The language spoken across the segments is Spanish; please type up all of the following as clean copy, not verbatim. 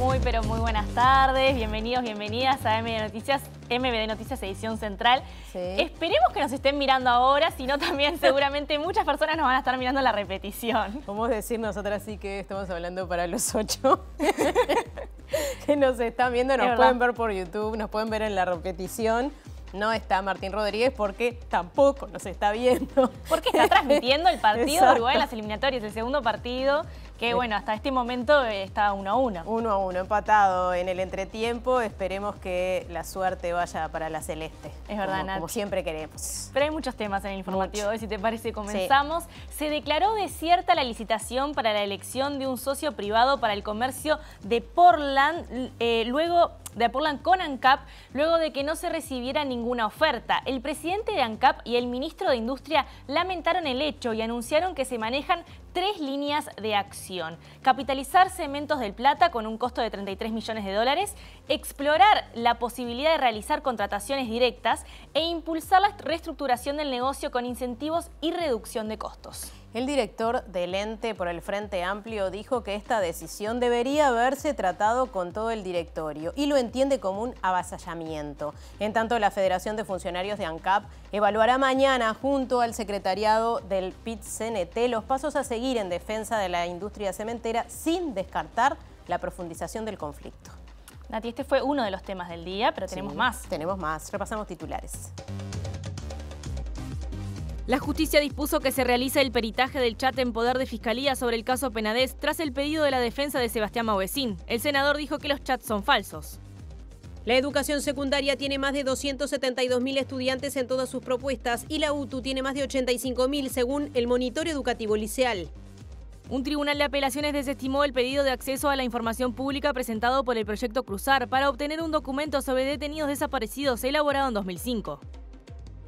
Muy, pero muy buenas tardes. Bienvenidos, bienvenidas a MD Noticias Edición Central. Sí. Esperemos que nos estén mirando ahora, si no también seguramente muchas personas nos van a estar mirando la repetición. Podemos decir nosotras sí que estamos hablando para los 8 que nos están viendo, nos pueden ver por YouTube, nos pueden ver en la repetición. No está Martín Rodríguez porque tampoco nos está viendo. Porque está transmitiendo el partido Exacto. de Uruguay en las eliminatorias, el segundo partido, que bueno, hasta este momento está 1-1. 1-1, empatado en el entretiempo. Esperemos que la suerte vaya para la celeste. Es verdad, como siempre queremos. Pero hay muchos temas en el informativo de hoy, si te parece comenzamos. Sí. Se declaró desierta la licitación para la elección de un socio privado para el comercio de Portland, de Portland con ANCAP, luego de que no se recibiera ninguna oferta. El presidente de ANCAP y el ministro de Industria lamentaron el hecho y anunciaron que se manejan 3 líneas de acción. Capitalizar Cementos del Plata con un costo de 33 millones de dólares, explorar la posibilidad de realizar contrataciones directas e impulsar la reestructuración del negocio con incentivos y reducción de costos. El director del ente por el Frente Amplio dijo que esta decisión debería haberse tratado con todo el directorio y lo entiende como un avasallamiento. En tanto, la Federación de Funcionarios de ANCAP evaluará mañana junto al secretariado del PIT-CNT los pasos a seguir en defensa de la industria cementera sin descartar la profundización del conflicto. Nati, este fue uno de los temas del día, pero tenemos más. Tenemos más. Repasamos titulares. La justicia dispuso que se realice el peritaje del chat en poder de Fiscalía sobre el caso Penades tras el pedido de la defensa de Sebastián Mauvesin. El senador dijo que los chats son falsos. La educación secundaria tiene más de 272.000 estudiantes en todas sus propuestas y la UTU tiene más de 85.000 según el Monitor Educativo Liceal. Un tribunal de apelaciones desestimó el pedido de acceso a la información pública presentado por el Proyecto Cruzar para obtener un documento sobre detenidos desaparecidos elaborado en 2005.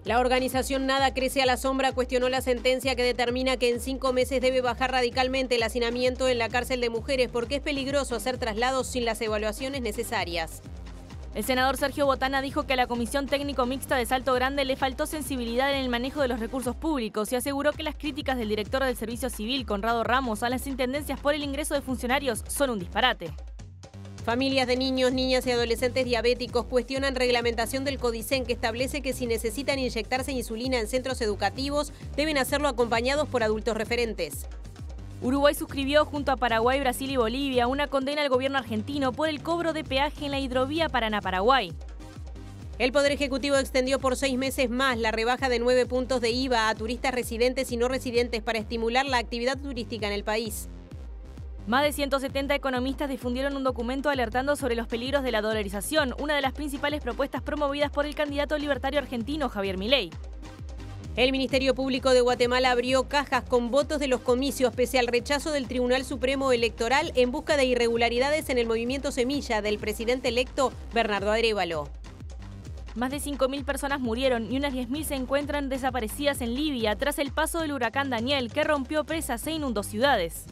La organización Nada Crece a la Sombra cuestionó la sentencia que determina que en 5 meses debe bajar radicalmente el hacinamiento en la cárcel de mujeres porque es peligroso hacer traslados sin las evaluaciones necesarias. El senador Sergio Botana dijo que a la Comisión Técnico Mixta de Salto Grande le faltó sensibilidad en el manejo de los recursos públicos y aseguró que las críticas del director del Servicio Civil, Conrado Ramos, a las intendencias por el ingreso de funcionarios son un disparate. Familias de niños, niñas y adolescentes diabéticos cuestionan reglamentación del Codicen que establece que si necesitan inyectarse insulina en centros educativos, deben hacerlo acompañados por adultos referentes. Uruguay suscribió junto a Paraguay, Brasil y Bolivia una condena al gobierno argentino por el cobro de peaje en la hidrovía Paraná-Paraguay. El Poder Ejecutivo extendió por 6 meses más la rebaja de 9 puntos de IVA a turistas residentes y no residentes para estimular la actividad turística en el país. Más de 170 economistas difundieron un documento alertando sobre los peligros de la dolarización, una de las principales propuestas promovidas por el candidato libertario argentino Javier Milei. El Ministerio Público de Guatemala abrió cajas con votos de los comicios pese al rechazo del Tribunal Supremo Electoral en busca de irregularidades en el movimiento Semilla del presidente electo Bernardo Arévalo. Más de 5.000 personas murieron y unas 10.000 se encuentran desaparecidas en Libia tras el paso del huracán Daniel, que rompió presas e inundó ciudades.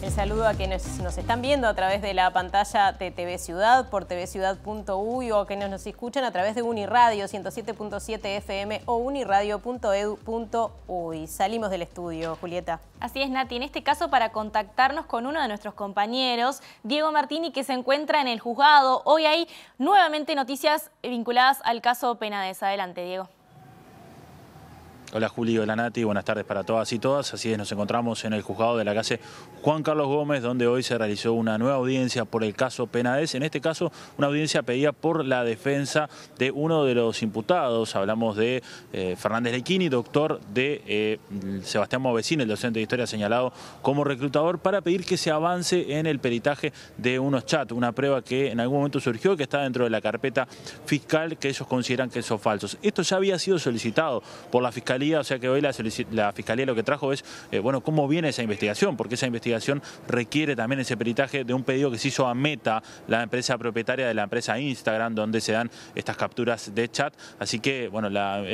El saludo a quienes nos están viendo a través de la pantalla de TV Ciudad, por tvciudad.uy o a quienes nos escuchan a través de Uniradio 107.7 FM o uniradio.edu.uy. Salimos del estudio, Julieta. Así es, Nati. En este caso, para contactarnos con uno de nuestros compañeros, Diego Martini, que se encuentra en el juzgado. Hoy hay nuevamente noticias vinculadas al caso Penades. Adelante, Diego. Hola Juli, hola Nati, buenas tardes para todas y todas. Así es, nos encontramos en el juzgado de la calle Juan Carlos Gómez, donde hoy se realizó una nueva audiencia por el caso Penades. En este caso, una audiencia pedida por la defensa de uno de los imputados. Hablamos de Fernández Lequini, doctor de Sebastián Mauvesin, el docente de historia señalado como reclutador, para pedir que se avance en el peritaje de unos chats, una prueba que en algún momento surgió, que está dentro de la carpeta fiscal, que ellos consideran que son falsos. Esto ya había sido solicitado por la Fiscalía, o sea que hoy la Fiscalía lo que trajo es, bueno, cómo viene esa investigación, porque esa investigación requiere también ese peritaje de un pedido que se hizo a Meta, la empresa propietaria de la empresa Instagram, donde se dan estas capturas de chat. Así que, bueno, la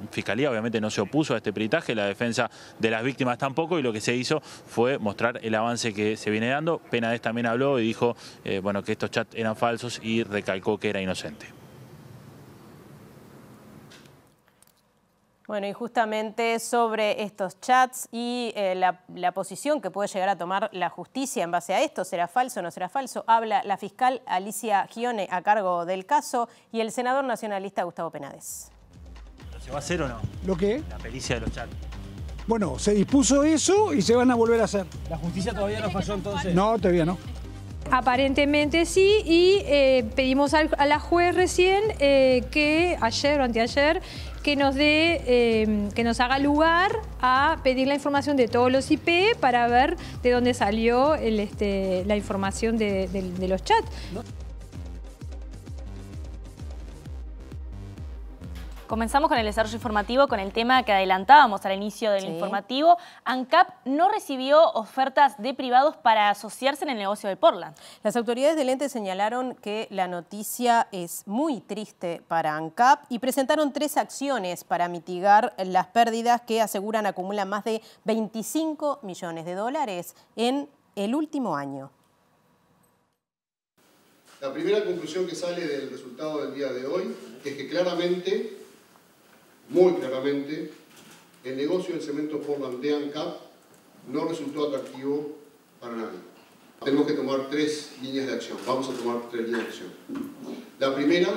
Fiscalía obviamente no se opuso a este peritaje, la defensa de las víctimas tampoco, y lo que se hizo fue mostrar el avance que se viene dando. Penades también habló y dijo, bueno, que estos chats eran falsos y recalcó que era inocente. Bueno, y justamente sobre estos chats y la posición que puede llegar a tomar la justicia en base a esto, ¿será falso o no será falso? Habla la fiscal Alicia Gione a cargo del caso y el senador nacionalista Gustavo Penades. ¿Se va a hacer o no? ¿Lo qué? La pericia de los chats. Bueno, se dispuso eso y se van a volver a hacer. ¿La justicia todavía no falló entonces? No, todavía no. Aparentemente sí, y pedimos a la juez recién que ayer o anteayer que nos haga lugar a pedir la información de todos los IP para ver de dónde salió la información de los chats. Comenzamos con el desarrollo informativo, con el tema que adelantábamos al inicio del informativo. ANCAP no recibió ofertas de privados para asociarse en el negocio de Portland. Las autoridades del ente señalaron que la noticia es muy triste para ANCAP y presentaron 3 acciones para mitigar las pérdidas que aseguran acumulan más de 25 millones de dólares en el último año. La primera conclusión que sale del resultado del día de hoy es que claramente, muy claramente, el negocio del cemento Portland de ANCAP no resultó atractivo para nadie. Tenemos que tomar 3 líneas de acción. Vamos a tomar 3 líneas de acción. La primera,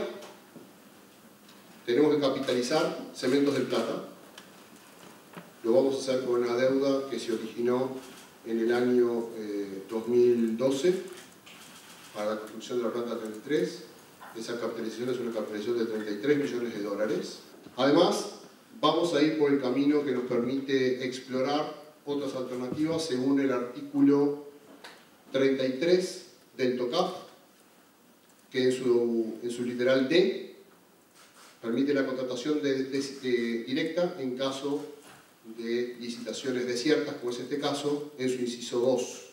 tenemos que capitalizar Cementos del Plata. Lo vamos a hacer con una deuda que se originó en el año 2012 para la construcción de la planta 33. Esa capitalización es una capitalización de 33 millones de dólares. Además, vamos a ir por el camino que nos permite explorar otras alternativas según el artículo 33 del TOCAP, que en su literal D permite la contratación directa en caso de licitaciones desiertas, como es este caso, en su inciso 2.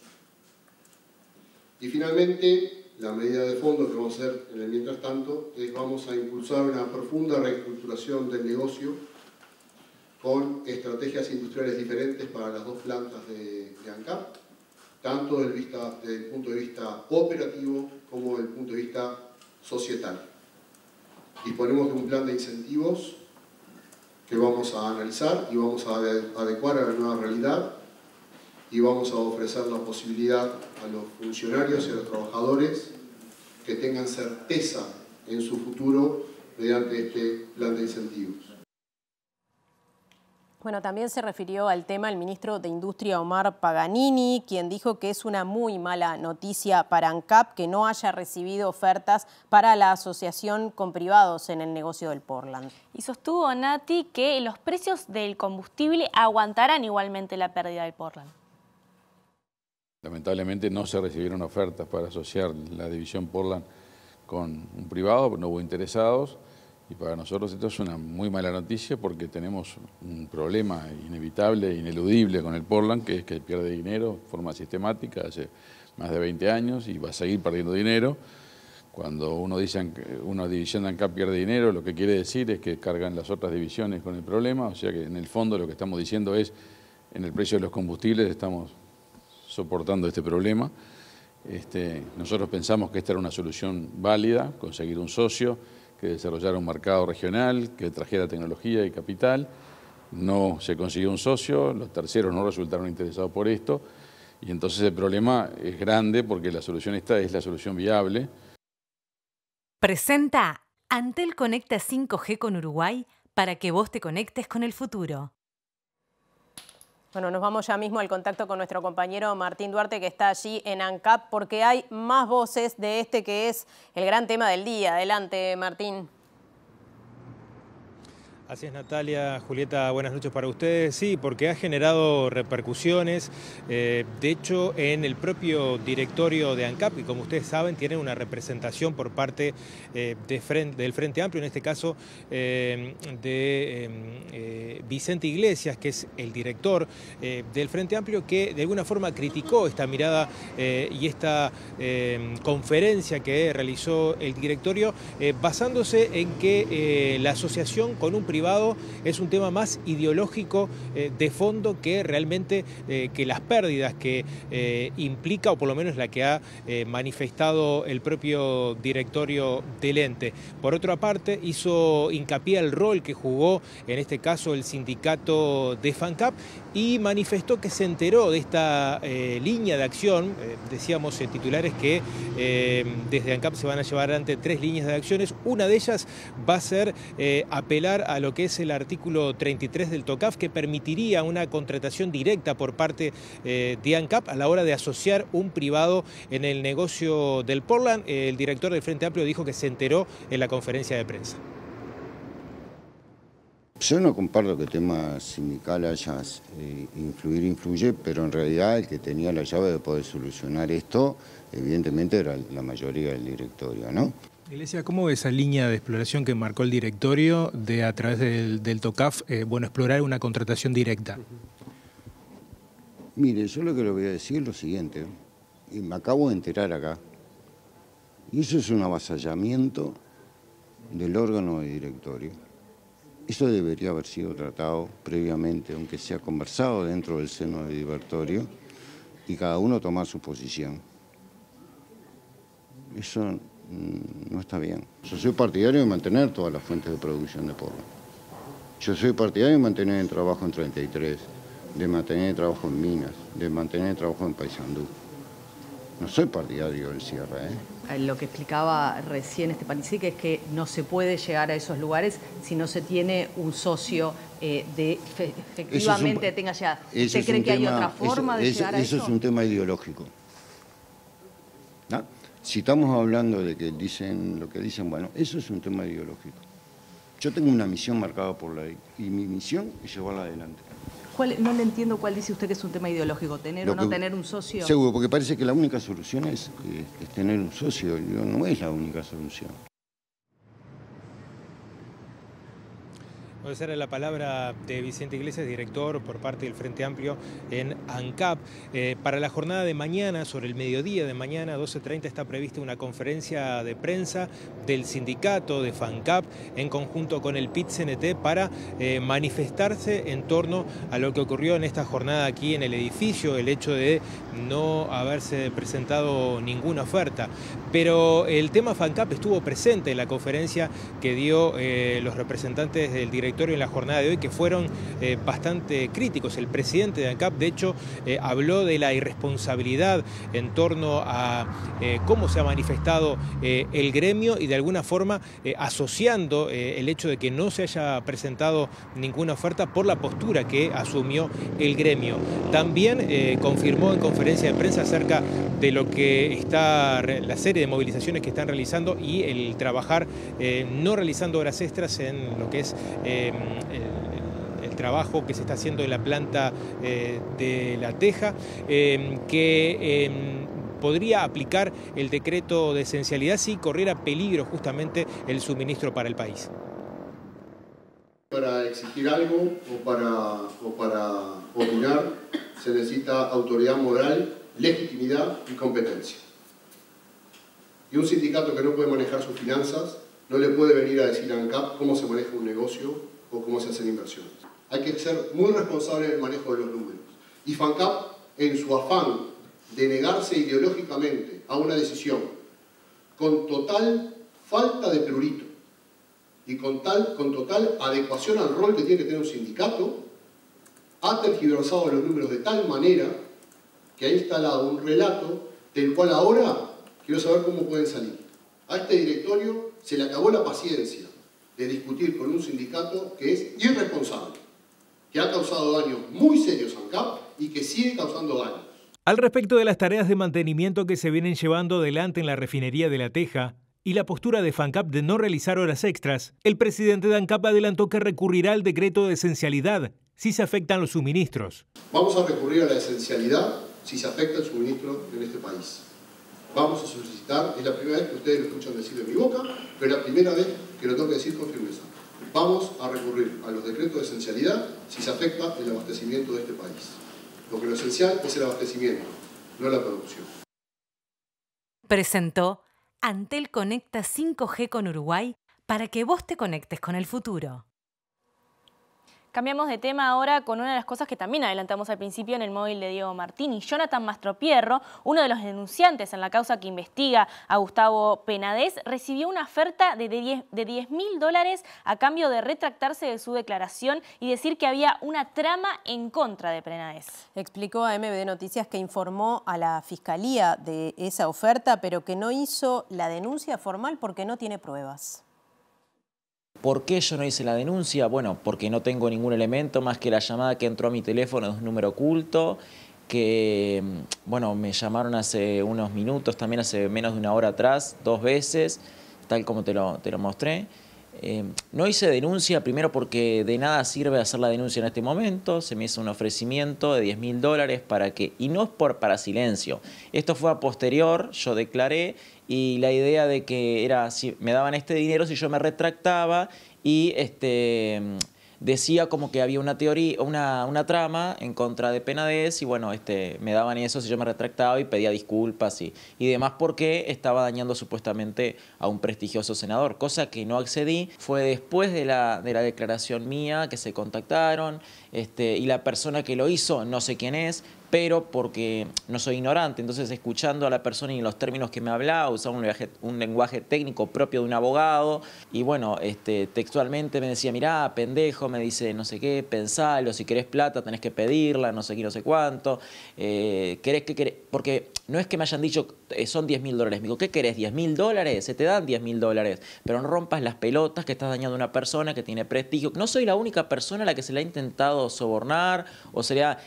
Y finalmente, la medida de fondo que vamos a hacer en el mientras tanto es vamos a impulsar una profunda reestructuración del negocio con estrategias industriales diferentes para las 2 plantas de ANCAP, tanto desde el punto de vista operativo como desde el punto de vista societal. Disponemos de un plan de incentivos que vamos a analizar y vamos a adecuar a la nueva realidad y vamos a ofrecer la posibilidad a los funcionarios y a los trabajadores que tengan certeza en su futuro mediante este plan de incentivos. Bueno, también se refirió al tema el ministro de Industria, Omar Paganini, quien dijo que es una muy mala noticia para ANCAP que no haya recibido ofertas para la asociación con privados en el negocio del Portland. Y sostuvo Nati que los precios del combustible aguantarán igualmente la pérdida del Portland. Lamentablemente no se recibieron ofertas para asociar la división Portland con un privado, no hubo interesados. Y para nosotros esto es una muy mala noticia porque tenemos un problema inevitable e ineludible con el Portland, que es que pierde dinero de forma sistemática hace más de 20 años y va a seguir perdiendo dinero. Cuando uno dice que una división de ANCAP pierde dinero, lo que quiere decir es que cargan las otras divisiones con el problema. O sea que en el fondo lo que estamos diciendo es, en el precio de los combustibles estamos soportando este problema. Nosotros pensamos que esta era una solución válida, conseguir un socio que desarrollara un mercado regional, que trajera tecnología y capital. No se consiguió un socio, los terceros no resultaron interesados por esto, y entonces el problema es grande porque la solución esta es la solución viable. Presenta Antel Conecta 5G con Uruguay para que vos te conectes con el futuro. Bueno, nos vamos ya mismo al contacto con nuestro compañero Martín Duarte, que está allí en ANCAP, porque hay más voces de este que es el gran tema del día. Adelante, Martín. Así es, Natalia, Julieta, buenas noches para ustedes. Sí, porque ha generado repercusiones. De hecho, en el propio directorio de ANCAP, que como ustedes saben, tiene una representación por parte del Frente Amplio, en este caso de Vicente Iglesias, que es el director del Frente Amplio, que de alguna forma criticó esta mirada y esta conferencia que realizó el directorio, basándose en que la asociación con un privado privado es un tema más ideológico de fondo que realmente que las pérdidas que implica, o por lo menos la que ha manifestado el propio directorio del ente. Por otra parte, hizo hincapié al rol que jugó en este caso el sindicato de FANCAP y manifestó que se enteró de esta línea de acción. Decíamos en titulares que desde ANCAP se van a llevar adelante 3 líneas de acciones. Una de ellas va a ser apelar a lo que es el artículo 33 del TOCAF, que permitiría una contratación directa por parte de ANCAP a la hora de asociar un privado en el negocio del Portland. El director del Frente Amplio dijo que se enteró en la conferencia de prensa. Yo no comparto que el tema sindical haya influye, pero en realidad el que tenía la llave de poder solucionar esto, evidentemente era la mayoría del directorio, ¿no? Iglesia, ¿cómo ve esa línea de exploración que marcó el directorio de a través del TOCAF, explorar una contratación directa? Mire, yo lo que le voy a decir es lo siguiente, y me acabo de enterar acá, y eso es un avasallamiento del órgano de directorio. Eso debería haber sido tratado previamente, aunque sea conversado dentro del seno del directorio, y cada uno tomar su posición. Eso no está bien. Yo soy partidario de mantener todas las fuentes de producción de Portland. Yo soy partidario de mantener el trabajo en 33, de mantener el trabajo en Minas, de mantener el trabajo en Paysandú. No soy partidario del cierre, Lo que explicaba recién Stepanisic es que no se puede llegar a esos lugares si no se tiene un socio efectivamente tenga llegada. ¿Usted cree que hay otra forma de llegar a eso? Eso es un tema ideológico. ¿No? Si estamos hablando de que dicen lo que dicen, bueno, eso es un tema ideológico. Yo tengo una misión marcada por la ley y mi misión es llevarla adelante. No le entiendo cuál dice usted que es un tema ideológico, tener o no tener un socio. Seguro, porque parece que la única solución es tener un socio, no es la única solución. Esa era la palabra de Vicente Iglesias, director por parte del Frente Amplio en ANCAP. Para la jornada de mañana, sobre el mediodía de mañana, 12:30, está prevista una conferencia de prensa del sindicato de FANCAP en conjunto con el PIT-CNT para manifestarse en torno a lo que ocurrió en esta jornada aquí en el edificio, el hecho de no haberse presentado ninguna oferta. Pero el tema FANCAP estuvo presente en la conferencia que dio los representantes del directorio en la jornada de hoy, que fueron bastante críticos. El presidente de ANCAP, de hecho, habló de la irresponsabilidad en torno a cómo se ha manifestado el gremio y de alguna forma asociando el hecho de que no se haya presentado ninguna oferta por la postura que asumió el gremio. También confirmó en conferencia de prensa acerca de lo que está, la serie de movilizaciones que están realizando y el trabajar no realizando horas extras en lo que es el trabajo que se está haciendo en la planta de La Teja, que podría aplicar el decreto de esencialidad si corriera peligro justamente el suministro para el país. Para exigir algo o para opinar se necesita autoridad moral, legitimidad y competencia. Y un sindicato que no puede manejar sus finanzas no le puede venir a decir a ANCAP cómo se maneja un negocio o cómo se hacen inversiones. Hay que ser muy responsable en el manejo de los números. Y FANCAP, en su afán de negarse ideológicamente a una decisión con total falta de prurito y con total adecuación al rol que tiene que tener un sindicato, ha tergiversado los números de tal manera que ha instalado un relato del cual ahora quiero saber cómo pueden salir. A este directorio se le acabó la paciencia de discutir con un sindicato que es irresponsable, que ha causado daños muy serios a ANCAP y que sigue causando daños. Al respecto de las tareas de mantenimiento que se vienen llevando adelante en la refinería de La Teja y la postura de FANCAP de no realizar horas extras, el presidente de ANCAP adelantó que recurrirá al decreto de esencialidad si se afectan los suministros. Vamos a recurrir a la esencialidad si se afecta el suministro en este país. Vamos a solicitar, es la primera vez que ustedes lo escuchan decir de mi boca, pero es la primera vez que lo tengo que decir con firmeza. Vamos a recurrir a los decretos de esencialidad si se afecta el abastecimiento de este país. Porque lo esencial es el abastecimiento, no la producción. Presentó Antel Conecta 5G con Uruguay para que vos te conectes con el futuro. Cambiamos de tema ahora con una de las cosas que también adelantamos al principio en el móvil de Diego Martini. Jonathan Mastropierro, uno de los denunciantes en la causa que investiga a Gustavo Penades, recibió una oferta de $10.000 a cambio de retractarse de su declaración y decir que había una trama en contra de Penades. Explicó a MBD Noticias que informó a la Fiscalía de esa oferta, pero que no hizo la denuncia formal porque no tiene pruebas. ¿Por qué yo no hice la denuncia? Bueno, porque no tengo ningún elemento más que la llamada que entró a mi teléfono de un número oculto, que, bueno, me llamaron hace unos minutos, también hace menos de una hora atrás, 2 veces, tal como te lo mostré. No hice denuncia, primero porque de nada sirve hacer la denuncia en este momento. Se me hizo un ofrecimiento de $10.000 para que, y no es para silencio. Esto fue a posterior, yo declaré, y la idea de que era, si me daban este dinero, si yo me retractaba y decía como que había una teoría, una trama en contra de Penades, y bueno, me daban eso si yo me retractaba y pedía disculpas y demás, porque estaba dañando supuestamente a un prestigioso senador, cosa que no accedí. Fue después de la declaración mía que se contactaron, y la persona que lo hizo, no sé quién es, pero porque no soy ignorante, entonces escuchando a la persona y en los términos que me hablaba, usaba un lenguaje técnico propio de un abogado, y bueno, textualmente me decía, mirá, pendejo, me dice, no sé qué, pensalo, si querés plata tenés que pedirla, no sé qué, no sé cuánto, porque no es que me hayan dicho, son $10.000, me digo, ¿qué querés, $10.000? Se te dan $10.000, pero no rompas las pelotas, que estás dañando a una persona que tiene prestigio. No soy la única persona a la que se le ha intentado sobornar, o sea,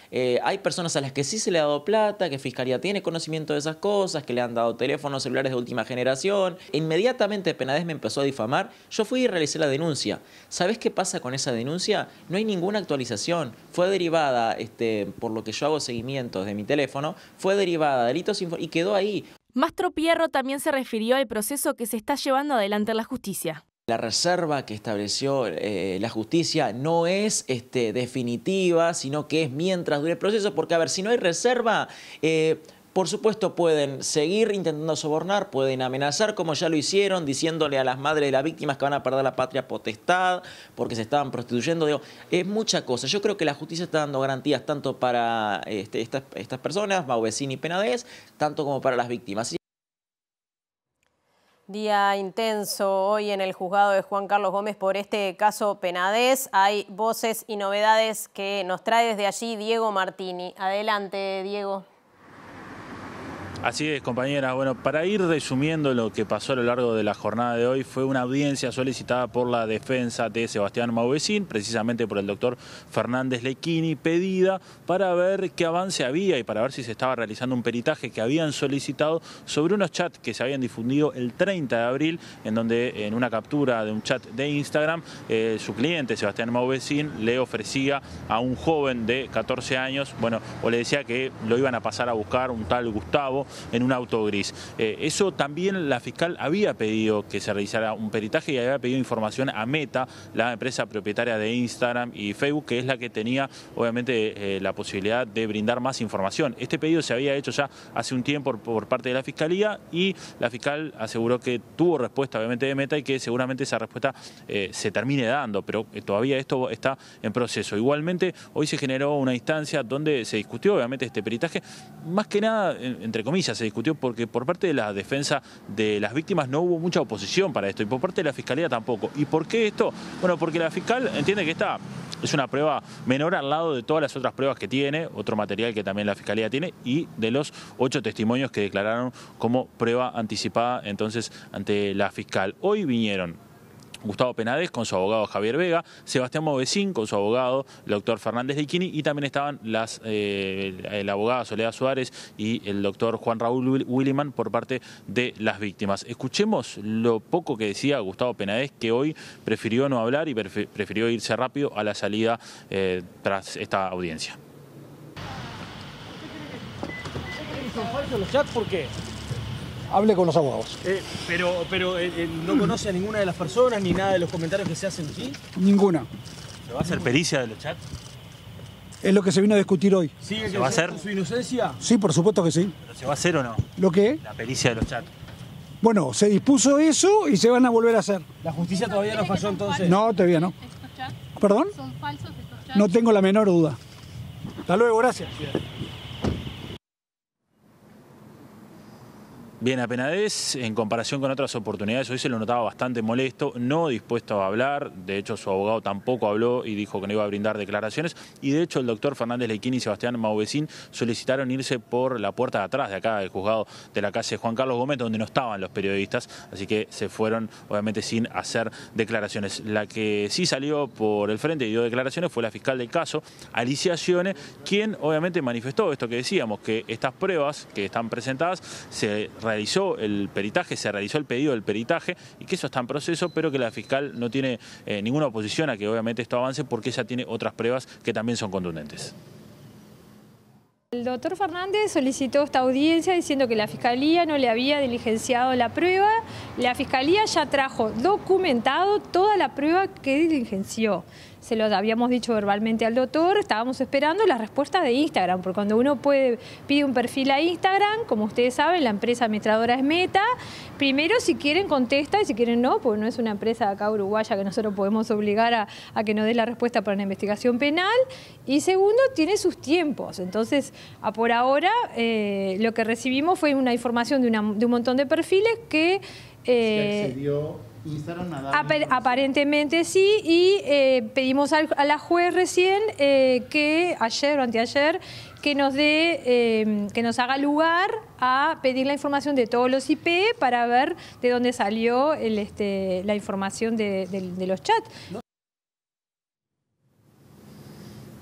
hay personas a las que sí se le ha dado plata, que Fiscalía tiene conocimiento de esas cosas, que le han dado teléfonos celulares de última generación. Inmediatamente Penades me empezó a difamar. Yo fui y realicé la denuncia. ¿Sabés qué pasa con esa denuncia? No hay ninguna actualización. Fue derivada, por lo que yo hago seguimiento de mi teléfono, fue derivada de delitos y quedó ahí. Mastropierro también se refirió al proceso que se está llevando adelante en la justicia. La reserva que estableció la justicia no es definitiva, sino que es mientras dure el proceso, porque, a ver, si no hay reserva, por supuesto pueden seguir intentando sobornar, pueden amenazar, como ya lo hicieron, diciéndole a las madres de las víctimas que van a perder la patria potestad porque se estaban prostituyendo. Digo, es mucha cosa. Yo creo que la justicia está dando garantías tanto para estas personas, Mauvecini y Penades, tanto como para las víctimas. Día intenso hoy en el juzgado de Juan Carlos Gómez por este caso Penades. Hay voces y novedades que nos trae desde allí Diego Martini. Adelante, Diego. Así es, compañera. Bueno, para ir resumiendo lo que pasó a lo largo de la jornada de hoy, fue una audiencia solicitada por la defensa de Sebastián Mauvecini, precisamente por el doctor Fernández Lecchini, pedida para ver qué avance había y para ver si se estaba realizando un peritaje que habían solicitado sobre unos chats que se habían difundido el 30 de abril, en donde en una captura de un chat de Instagram, su cliente Sebastián Mauvecini le ofrecía a un joven de 14 años, bueno, o le decía que lo iban a pasar a buscar, un tal Gustavo, en un auto gris. Eso también la fiscal había pedido que se realizara un peritaje y había pedido información a Meta, la empresa propietaria de Instagram y Facebook, que es la que tenía obviamente la posibilidad de brindar más información. Este pedido se había hecho ya hace un tiempo por parte de la Fiscalía y la fiscal aseguró que tuvo respuesta obviamente de Meta y que seguramente esa respuesta se termine dando, pero todavía esto está en proceso. Igualmente hoy se generó una instancia donde se discutió obviamente este peritaje, más que nada entre comillas se discutió porque por parte de la defensa de las víctimas no hubo mucha oposición para esto y por parte de la Fiscalía tampoco. ¿Y por qué esto? Bueno, porque la fiscal entiende que esta es una prueba menor al lado de todas las otras pruebas que tiene, otro material que también la Fiscalía tiene, y de los 8 testimonios que declararon como prueba anticipada entonces ante la fiscal. Hoy vinieron Gustavo Penades con su abogado Javier Vega, Sebastián Mauvecini con su abogado, el doctor Fernández Lecchini, y también estaban la abogada Soledad Suárez y el doctor Juan Raúl Williman por parte de las víctimas. Escuchemos lo poco que decía Gustavo Penades, que hoy prefirió no hablar y prefirió irse rápido a la salida tras esta audiencia. ¿Son falsos los chats? ¿Por qué? Hable con los abogados. Pero no conoce a ninguna de las personas ni nada de los comentarios que se hacen aquí. Ninguna. ¿Se va a hacer pericia de los chats? Es lo que se vino a discutir hoy. ¿Se va a hacer su inocencia? Sí, por supuesto que sí. ¿Pero se va a hacer o no? ¿Lo qué? La pericia de los chats. Bueno, se dispuso eso y se van a volver a hacer. ¿La justicia todavía no falló entonces? No, todavía no. ¿Estos chats? ¿Perdón? ¿Son falsos estos chats? No tengo la menor duda. Hasta luego, gracias. Bien, a Penades, en comparación con otras oportunidades, hoy se lo notaba bastante molesto, no dispuesto a hablar. De hecho, su abogado tampoco habló y dijo que no iba a brindar declaraciones. Y de hecho, el doctor Fernández Leiquín y Sebastián Maubecín solicitaron irse por la puerta de atrás de acá, del juzgado de la calle Juan Carlos Gómez, donde no estaban los periodistas. Así que se fueron, obviamente, sin hacer declaraciones. La que sí salió por el frente y dio declaraciones fue la fiscal del caso, Alicia Scione, quien obviamente manifestó esto que decíamos, que estas pruebas que están presentadas se realizó el peritaje, se realizó el pedido del peritaje y que eso está en proceso, pero que la fiscal no tiene ninguna oposición a que obviamente esto avance porque ella tiene otras pruebas que también son contundentes. El doctor Fernández solicitó esta audiencia diciendo que la Fiscalía no le había diligenciado la prueba. La Fiscalía ya trajo documentado toda la prueba que diligenció. Se lo habíamos dicho verbalmente al doctor, estábamos esperando la respuesta de Instagram, porque cuando uno pide un perfil a Instagram, como ustedes saben, la empresa administradora es Meta. Primero, si quieren, contesta, y si quieren no, porque no es una empresa acá uruguaya que nosotros podemos obligar a que nos dé la respuesta para una investigación penal. Y segundo, tiene sus tiempos. Entonces, por ahora, lo que recibimos fue una información de un montón de perfiles que... Aparentemente sí, y pedimos a la juez recién que ayer o anteayer que nos haga lugar a pedir la información de todos los IP para ver de dónde salió la información de los chats.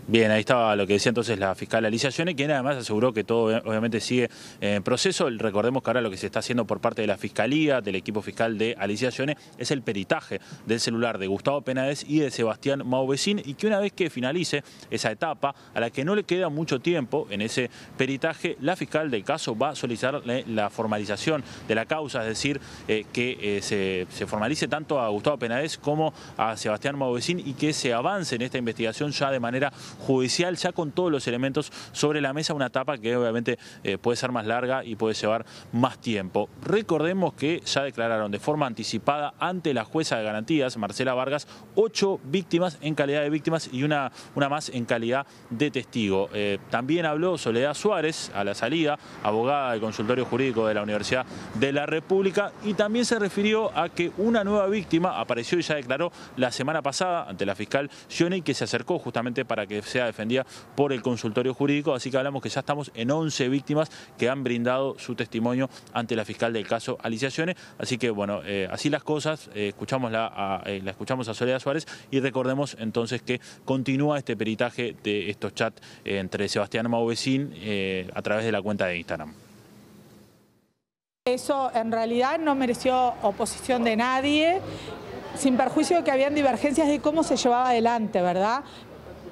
Bien, ahí estaba lo que decía entonces la fiscal Alicia Scione, quien además aseguró que todo obviamente sigue en proceso. Recordemos que ahora lo que se está haciendo por parte de la Fiscalía, del equipo fiscal de Alicia Scione, es el peritaje del celular de Gustavo Penades y de Sebastián Maubecín, y que una vez que finalice esa etapa, a la que no le queda mucho tiempo en ese peritaje, la fiscal del caso va a solicitar la formalización de la causa, es decir, que se formalice tanto a Gustavo Penades como a Sebastián Maubecín y que se avance en esta investigación ya de manera judicial, ya con todos los elementos sobre la mesa, una etapa que obviamente puede ser más larga y puede llevar más tiempo. Recordemos que ya declararon de forma anticipada ante la jueza de garantías, Marcela Vargas, 8 víctimas en calidad de víctimas y una más en calidad de testigo. También habló Soledad Suárez a la salida, abogada del consultorio jurídico de la Universidad de la República, y también se refirió a que una nueva víctima apareció y ya declaró la semana pasada ante la fiscal Scione, que se acercó justamente para que sea defendida por el consultorio jurídico. Así que hablamos que ya estamos en 11 víctimas que han brindado su testimonio ante la fiscal del caso, Alicia Scione. Así que bueno, así las cosas, la escuchamos a Soledad Suárez, y recordemos entonces que continúa este peritaje de estos chats entre Sebastián Maubecín a través de la cuenta de Instagram. Eso en realidad no mereció oposición de nadie, sin perjuicio de que habían divergencias de cómo se llevaba adelante, ¿verdad?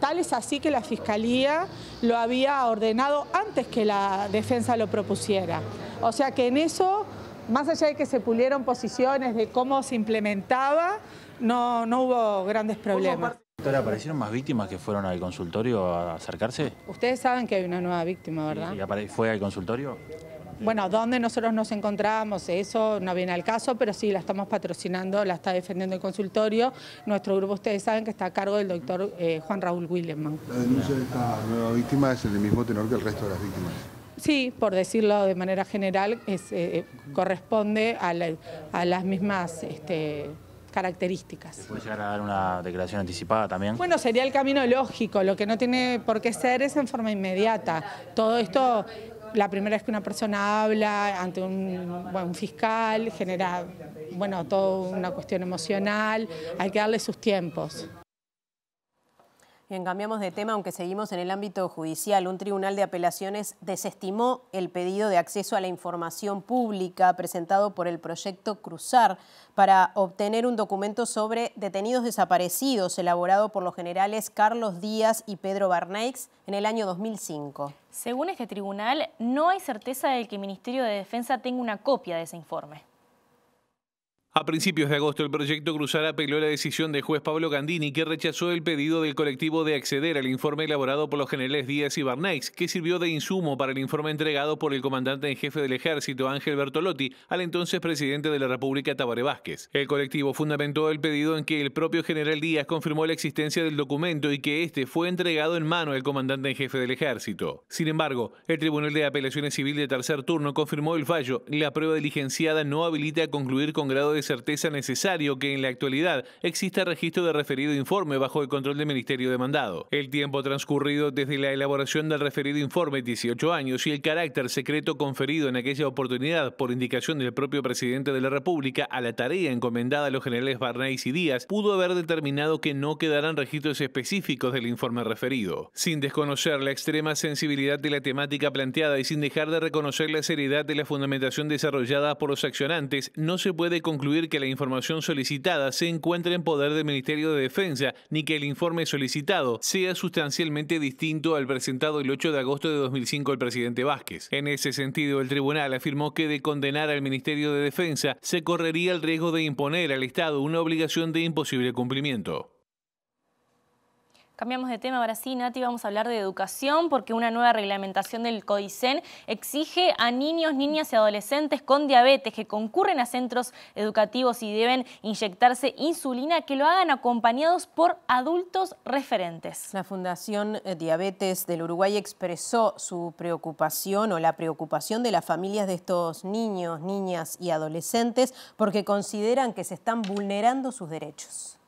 Tal es así que la Fiscalía lo había ordenado antes que la defensa lo propusiera. O sea que en eso, más allá de que se pulieron posiciones de cómo se implementaba, no hubo grandes problemas. Doctora, ¿aparecieron más víctimas que fueron al consultorio a acercarse? Ustedes saben que hay una nueva víctima, ¿verdad? ¿Y fue al consultorio? Bueno, ¿dónde nosotros nos encontramos? Eso no viene al caso, pero sí la estamos patrocinando, la está defendiendo el consultorio. Nuestro grupo, ustedes saben que está a cargo del doctor Juan Raúl Willemman. ¿La denuncia de esta nueva víctima es el mismo tenor que el resto de las víctimas? Sí, por decirlo de manera general, corresponde a las mismas características. ¿Se puede llegar a dar una declaración anticipada también? Bueno, sería el camino lógico. Lo que no tiene por qué ser es en forma inmediata. Todo esto... La primera vez que una persona habla ante un fiscal genera, toda una cuestión emocional, hay que darle sus tiempos. Bien, cambiamos de tema, aunque seguimos en el ámbito judicial. Un tribunal de apelaciones desestimó el pedido de acceso a la información pública presentado por el proyecto Cruzar para obtener un documento sobre detenidos desaparecidos elaborado por los generales Carlos Díaz y Pedro Barneix en el año 2005. Según este tribunal, no hay certeza de que el Ministerio de Defensa tenga una copia de ese informe. A principios de agosto, el proyecto Cruzar apeló la decisión del juez Pablo Gandini, que rechazó el pedido del colectivo de acceder al informe elaborado por los generales Díaz y Barneix, que sirvió de insumo para el informe entregado por el comandante en jefe del Ejército, Ángel Bertolotti, al entonces presidente de la República, Tabaré Vázquez. El colectivo fundamentó el pedido en que el propio general Díaz confirmó la existencia del documento y que este fue entregado en mano al comandante en jefe del Ejército. Sin embargo, el Tribunal de Apelaciones Civil de tercer turno confirmó el fallo. La prueba diligenciada no habilita a concluir con grado de certeza necesario que en la actualidad exista registro de referido informe bajo el control del Ministerio Demandado. El tiempo transcurrido desde la elaboración del referido informe, 18 años, y el carácter secreto conferido en aquella oportunidad por indicación del propio presidente de la República a la tarea encomendada a los generales Barneix y Díaz, pudo haber determinado que no quedaran registros específicos del informe referido. Sin desconocer la extrema sensibilidad de la temática planteada y sin dejar de reconocer la seriedad de la fundamentación desarrollada por los accionantes, no se puede concluir que la información solicitada se encuentra en poder del Ministerio de Defensa, ni que el informe solicitado sea sustancialmente distinto al presentado el 8 de agosto de 2005 al presidente Vázquez. En ese sentido, el tribunal afirmó que de condenar al Ministerio de Defensa se correría el riesgo de imponer al Estado una obligación de imposible cumplimiento. Cambiamos de tema ahora sí, Nati, vamos a hablar de educación porque una nueva reglamentación del CODICEN exige a niños, niñas y adolescentes con diabetes que concurren a centros educativos y deben inyectarse insulina que lo hagan acompañados por adultos referentes. La Fundación Diabetes del Uruguay expresó su preocupación o la preocupación de las familias de estos niños, niñas y adolescentes porque consideran que se están vulnerando sus derechos.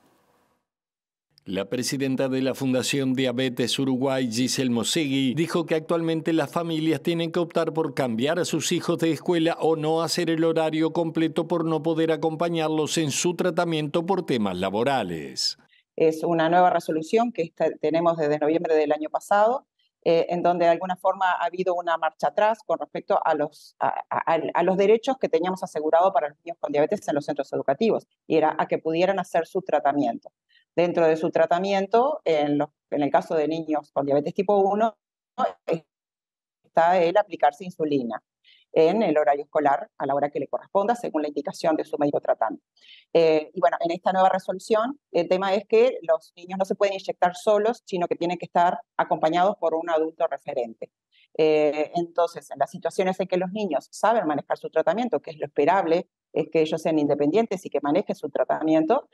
La presidenta de la Fundación Diabetes Uruguay, Giselle Mosegui, dijo que actualmente las familias tienen que optar por cambiar a sus hijos de escuela o no hacer el horario completo por no poder acompañarlos en su tratamiento por temas laborales. Es una nueva resolución que tenemos desde noviembre del año pasado, en donde de alguna forma ha habido una marcha atrás con respecto a los derechos que teníamos asegurado para los niños con diabetes en los centros educativos, y era a que pudieran hacer su tratamiento. Dentro de su tratamiento, en el caso de niños con diabetes tipo 1, está el aplicarse insulina en el horario escolar a la hora que le corresponda, según la indicación de su médico tratante. Y bueno, en esta nueva resolución, el tema es que los niños no se pueden inyectar solos, sino que tienen que estar acompañados por un adulto referente. Entonces, en las situaciones en que los niños saben manejar su tratamiento, que es lo esperable, es que ellos sean independientes y que manejen su tratamiento,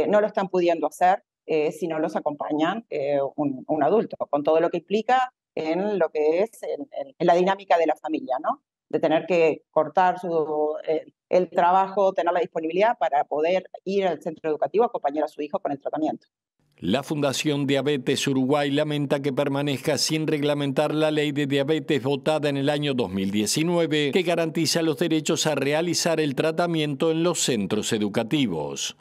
no lo están pudiendo hacer si no los acompañan un adulto, con todo lo que implica en lo que es en la dinámica de la familia, ¿no? De tener que cortar el trabajo, tener la disponibilidad para poder ir al centro educativo a acompañar a su hijo con el tratamiento. La Fundación Diabetes Uruguay lamenta que permanezca sin reglamentar la ley de diabetes votada en el año 2019, que garantiza los derechos a realizar el tratamiento en los centros educativos.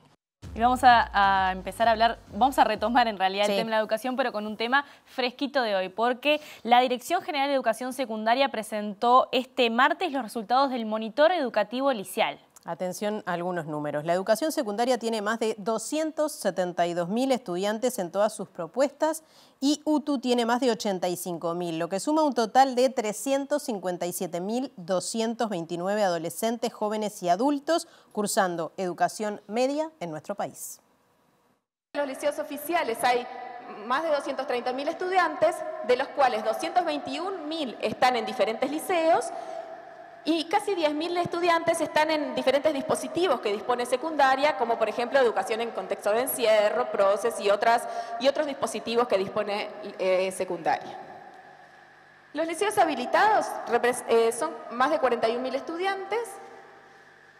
Y vamos a empezar a hablar, vamos a retomar en realidad el tema de la educación, pero con un tema fresquito de hoy, porque la Dirección General de Educación Secundaria presentó este martes los resultados del monitor educativo liceal. Atención a algunos números. La educación secundaria tiene más de 272.000 estudiantes en todas sus propuestas y UTU tiene más de 85.000, lo que suma un total de 357.229 adolescentes, jóvenes y adultos cursando educación media en nuestro país. En los liceos oficiales hay más de 230.000 estudiantes, de los cuales 221.000 están en diferentes liceos, y casi 10.000 estudiantes están en diferentes dispositivos que dispone secundaria, como por ejemplo educación en contexto de encierro, PROCES y otros dispositivos que dispone secundaria. Los liceos habilitados son más de 41.000 estudiantes.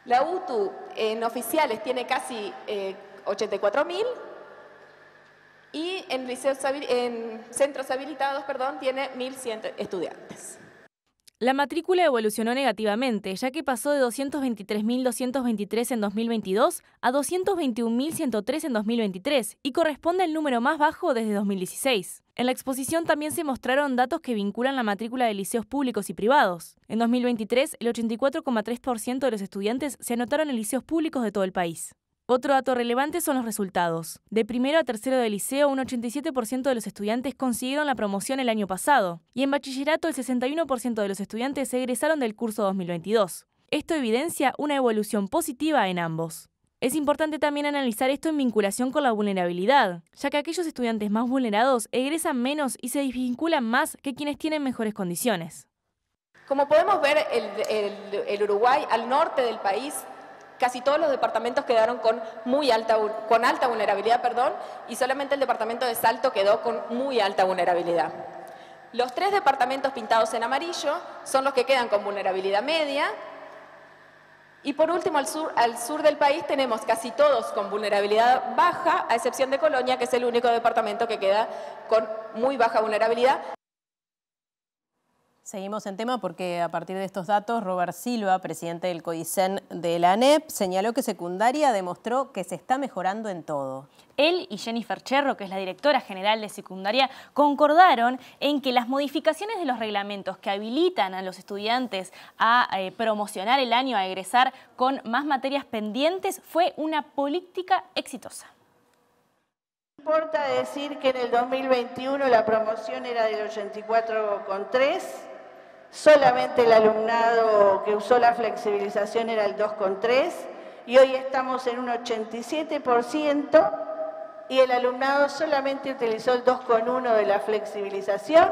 La UTU en oficiales tiene casi 84.000 y en centros habilitados, tiene 1.100 estudiantes. La matrícula evolucionó negativamente, ya que pasó de 223.223 en 2022 a 221.103 en 2023 y corresponde al número más bajo desde 2016. En la exposición también se mostraron datos que vinculan la matrícula de liceos públicos y privados. En 2023, el 84,3% de los estudiantes se anotaron en liceos públicos de todo el país. Otro dato relevante son los resultados. De primero a tercero de liceo, un 87% de los estudiantes consiguieron la promoción el año pasado, y en bachillerato el 61% de los estudiantes egresaron del curso 2022. Esto evidencia una evolución positiva en ambos. Es importante también analizar esto en vinculación con la vulnerabilidad, ya que aquellos estudiantes más vulnerados egresan menos y se desvinculan más que quienes tienen mejores condiciones. Como podemos ver, el Uruguay, al norte del país, casi todos los departamentos quedaron con alta vulnerabilidad, y solamente el departamento de Salto quedó con muy alta vulnerabilidad. Los 3 departamentos pintados en amarillo son los que quedan con vulnerabilidad media. Y por último, al sur del país tenemos casi todos con vulnerabilidad baja, a excepción de Colonia, que es el único departamento que queda con muy baja vulnerabilidad. Seguimos en tema porque a partir de estos datos, Robert Silva, presidente del CODICEN de la ANEP, señaló que secundaria demostró que se está mejorando en todo. Él y Jennifer Cherro, que es la directora general de secundaria, concordaron en que las modificaciones de los reglamentos que habilitan a los estudiantes a promocionar el año, a egresar con más materias pendientes, fue una política exitosa. Importa decir que en el 2021 la promoción era del 84,3%, solamente el alumnado que usó la flexibilización era el 2,3%, y hoy estamos en un 87%, y el alumnado solamente utilizó el 2,1% de la flexibilización,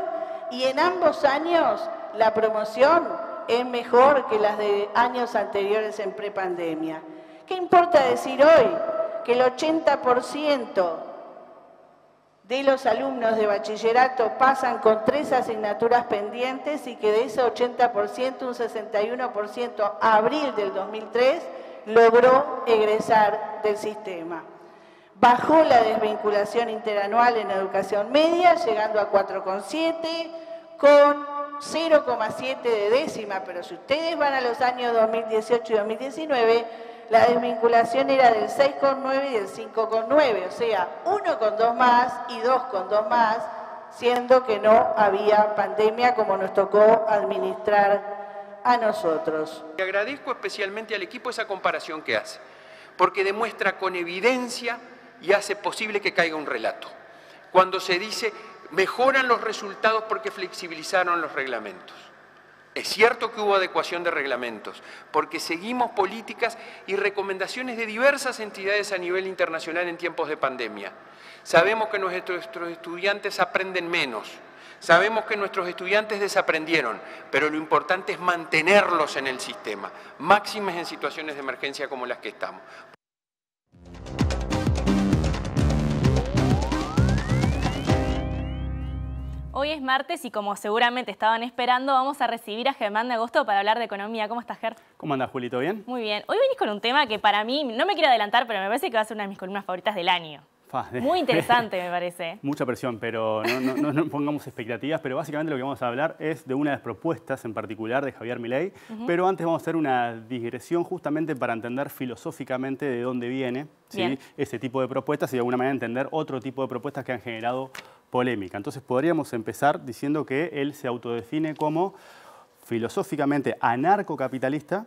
y en ambos años la promoción es mejor que las de años anteriores en prepandemia. ¿Qué importa decir hoy? Que el 80% de los alumnos de bachillerato pasan con 3 asignaturas pendientes y que de ese 80%, un 61% a abril del 2003 logró egresar del sistema. Bajó la desvinculación interanual en educación media, llegando a 4,7, con 0,7 de décima, pero si ustedes van a los años 2018 y 2019, la desvinculación era del 6,9 y del 5,9, o sea, 1,2 más y 2,2 más, siendo que no había pandemia como nos tocó administrar a nosotros. Le agradezco especialmente al equipo esa comparación que hace, porque demuestra con evidencia y hace posible que caiga un relato. Cuando se dice, mejoran los resultados porque flexibilizaron los reglamentos. Es cierto que hubo adecuación de reglamentos, porque seguimos políticas y recomendaciones de diversas entidades a nivel internacional en tiempos de pandemia. Sabemos que nuestros estudiantes aprenden menos, sabemos que nuestros estudiantes desaprendieron, pero lo importante es mantenerlos en el sistema, máximas en situaciones de emergencia como las que estamos. Hoy es martes y como seguramente estaban esperando, vamos a recibir a Germán de Agosto para hablar de economía. ¿Cómo estás, Ger? ¿Cómo andás, Julito? ¿Bien? Muy bien. Hoy venís con un tema que para mí, no me quiero adelantar, pero me parece que va a ser una de mis columnas favoritas del año. Muy interesante, me parece. Mucha presión, pero no pongamos expectativas. Pero básicamente lo que vamos a hablar es de una de las propuestas en particular de Javier Milei. Pero antes vamos a hacer una digresión justamente para entender filosóficamente de dónde viene, ¿sí?, ese tipo de propuestas y de alguna manera entender otro tipo de propuestas que han generado polémica. Entonces podríamos empezar diciendo que él se autodefine como filosóficamente anarcocapitalista,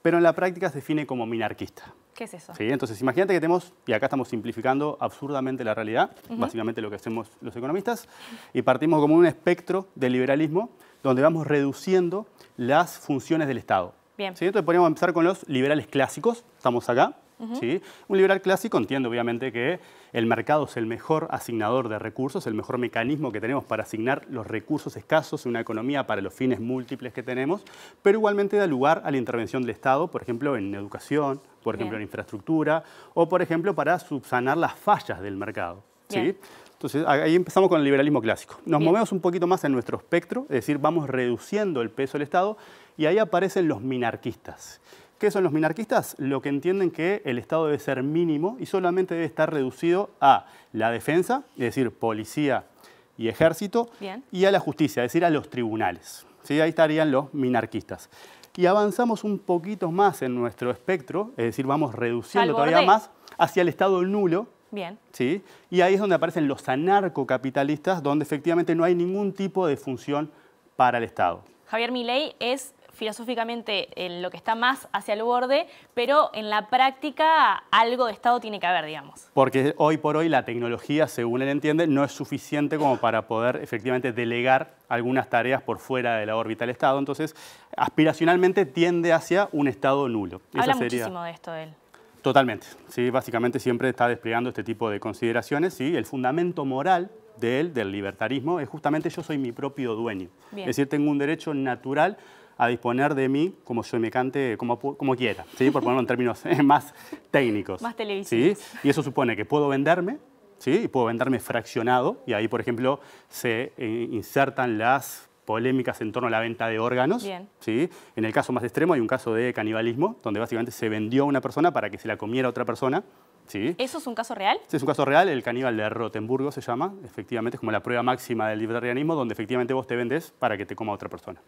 pero en la práctica se define como minarquista. ¿Qué es eso? ¿Sí? Entonces imagínate que tenemos, y acá estamos simplificando absurdamente la realidad, básicamente lo que hacemos los economistas, y partimos como un espectro del liberalismo donde vamos reduciendo las funciones del Estado. Bien. ¿Sí? Entonces podríamos empezar con los liberales clásicos, estamos acá. ¿Sí? Un liberal clásico entiende obviamente que el mercado es el mejor asignador de recursos, el mejor mecanismo que tenemos para asignar los recursos escasos en una economía para los fines múltiples que tenemos, pero igualmente da lugar a la intervención del Estado, por ejemplo, en educación, por ejemplo, en infraestructura, o por ejemplo, para subsanar las fallas del mercado. ¿Sí? Entonces, ahí empezamos con el liberalismo clásico. Nos movemos un poquito más en nuestro espectro, es decir, vamos reduciendo el peso del Estado, y ahí aparecen los minarquistas. ¿Qué son los minarquistas? Lo que entienden que el Estado debe ser mínimo y solamente debe estar reducido a la defensa, es decir, policía y ejército, y a la justicia, es decir, a los tribunales. ¿Sí? Ahí estarían los minarquistas. Y avanzamos un poquito más en nuestro espectro, es decir, vamos reduciendo todavía más hacia el Estado nulo. Bien. ¿Sí? Y ahí es donde aparecen los anarcocapitalistas, donde efectivamente no hay ningún tipo de función para el Estado. Javier Milei es filosóficamente lo que está más hacia el borde, pero en la práctica algo de Estado tiene que haber, digamos. Porque hoy por hoy la tecnología, según él entiende, no es suficiente como para poder efectivamente delegar algunas tareas por fuera de la órbita del Estado. Entonces, aspiracionalmente tiende hacia un Estado nulo. Habla muchísimo de esto él. Totalmente. Sí, básicamente siempre está desplegando este tipo de consideraciones. ¿Sí? El fundamento moral de él, del libertarismo, es justamente yo soy mi propio dueño. Bien. Es decir, tengo un derecho natural a disponer de mí como yo me cante, como quiera, ¿sí? Por ponerlo en términos más técnicos. Más televisivos. ¿Sí? Y eso supone que puedo venderme, ¿sí? Y puedo venderme fraccionado, y ahí, por ejemplo, se insertan las polémicas en torno a la venta de órganos. Bien. ¿Sí? En el caso más extremo hay un caso de canibalismo, donde básicamente se vendió a una persona para que se la comiera otra persona. ¿Sí? ¿Eso es un caso real? Sí, es un caso real, el caníbal de Rotemburgo se llama, efectivamente, es como la prueba máxima del libertarianismo, donde efectivamente vos te vendes para que te coma otra persona.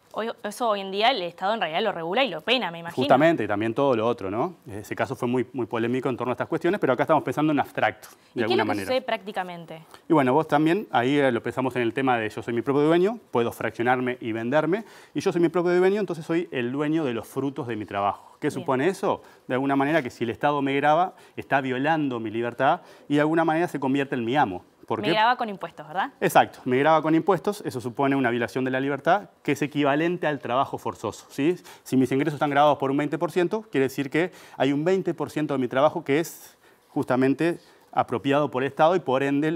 Eso hoy en día el Estado en realidad lo regula y lo pena, me imagino. Justamente, y también todo lo otro, ¿no? Ese caso fue muy polémico en torno a estas cuestiones, pero acá estamos pensando en abstracto, de alguna manera. ¿Y qué es lo que manera. sucede prácticamente? Y bueno, vos también, ahí lo pensamos en el tema de yo soy mi propio dueño, puedo fraccionarme y venderme, y yo soy mi propio dueño, entonces soy el dueño de los frutos de mi trabajo. ¿Qué supone eso? De alguna manera que si el Estado me grava, está violando mi libertad y de alguna manera se convierte en mi amo. ¿Por qué? Me grava con impuestos, ¿verdad? Exacto, me grava con impuestos, eso supone una violación de la libertad que es equivalente al trabajo forzoso. ¿Sí? Si mis ingresos están grabados por un 20%, quiere decir que hay un 20% de mi trabajo que es justamente apropiado por el Estado y por ende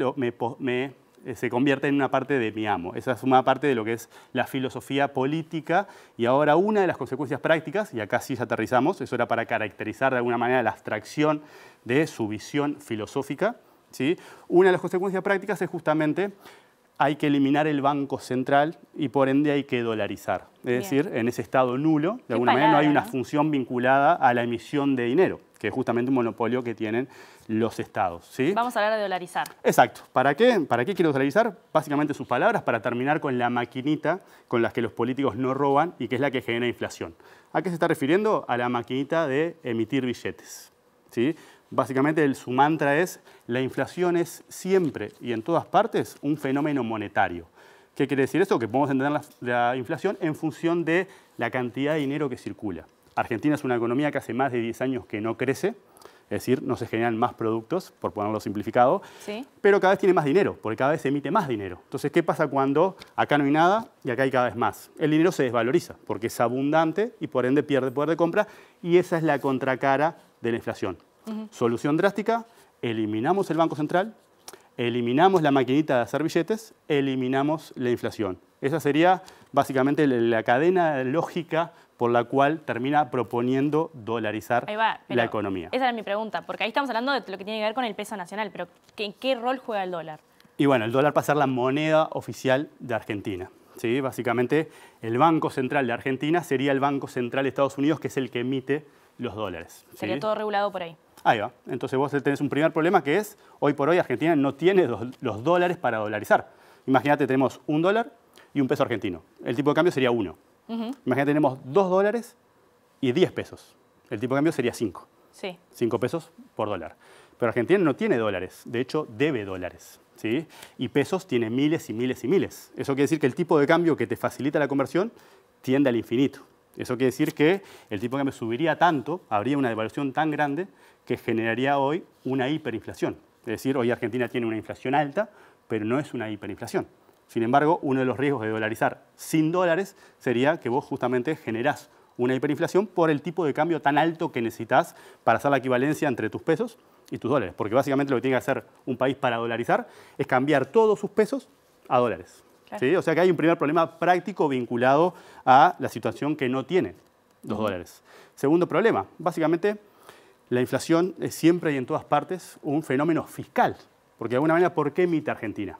se convierte en una parte de mi amo. Esa es una parte de lo que es la filosofía política. Y ahora una de las consecuencias prácticas, y acá sí aterrizamos, eso era para caracterizar de alguna manera la abstracción de su visión filosófica, ¿sí? Una de las consecuencias prácticas es justamente hay que eliminar el Banco Central y por ende hay que dolarizar. Es decir, en ese estado nulo, de alguna manera no hay una función vinculada a la emisión de dinero, que es justamente un monopolio que tienen los estados. ¿Sí? Vamos a hablar de dolarizar. Exacto. ¿Para qué? ¿Para qué quiero dolarizar? Básicamente sus palabras, para terminar con la maquinita con la que los políticos no roban y que es la que genera inflación. ¿A qué se está refiriendo? A la maquinita de emitir billetes. ¿Sí? Básicamente su mantra es, la inflación es siempre y en todas partes un fenómeno monetario. ¿Qué quiere decir esto? Que podemos entender la inflación en función de la cantidad de dinero que circula. Argentina es una economía que hace más de 10 años que no crece, es decir, no se generan más productos, por ponerlo simplificado, ¿sí? Pero cada vez tiene más dinero, porque cada vez se emite más dinero. Entonces, ¿qué pasa cuando acá no hay nada y acá hay cada vez más? El dinero se desvaloriza, porque es abundante y por ende pierde poder de compra, y esa es la contracara de la inflación. Solución drástica, eliminamos el Banco Central, eliminamos la maquinita de hacer billetes, eliminamos la inflación. Esa sería básicamente la cadena lógica por la cual termina proponiendo dolarizar la economía. Esa era mi pregunta, porque ahí estamos hablando de lo que tiene que ver con el peso nacional, pero ¿qué rol juega el dólar? Y bueno, el dólar pasa a ser la moneda oficial de Argentina. ¿Sí? Básicamente, el Banco Central de Argentina sería el Banco Central de Estados Unidos, que es el que emite los dólares. ¿Sí? Sería todo regulado por ahí. Ahí va. Entonces vos tenés un primer problema que es, hoy por hoy Argentina no tiene los dólares para dolarizar. Imagínate, tenemos $1 y un peso argentino. El tipo de cambio sería 1. Imagínate, tenemos $2 y 10 pesos. El tipo de cambio sería 5. Sí. 5 pesos por dólar. Pero Argentina no tiene dólares, de hecho debe dólares. ¿Sí? Y pesos tiene miles y miles y miles. Eso quiere decir que el tipo de cambio que te facilita la conversión tiende al infinito. Eso quiere decir que el tipo de cambio subiría tanto, habría una devaluación tan grande que generaría hoy una hiperinflación. Es decir, hoy Argentina tiene una inflación alta, pero no es una hiperinflación. Sin embargo, uno de los riesgos de dolarizar sin dólares sería que vos justamente generás una hiperinflación por el tipo de cambio tan alto que necesitas para hacer la equivalencia entre tus pesos y tus dólares. Porque básicamente lo que tiene que hacer un país para dolarizar es cambiar todos sus pesos a dólares. Claro. ¿Sí? O sea que hay un primer problema práctico vinculado a la situación que no tiene los dólares. Segundo problema, básicamente la inflación es siempre y en todas partes un fenómeno fiscal. Porque de alguna manera, ¿por qué emite Argentina?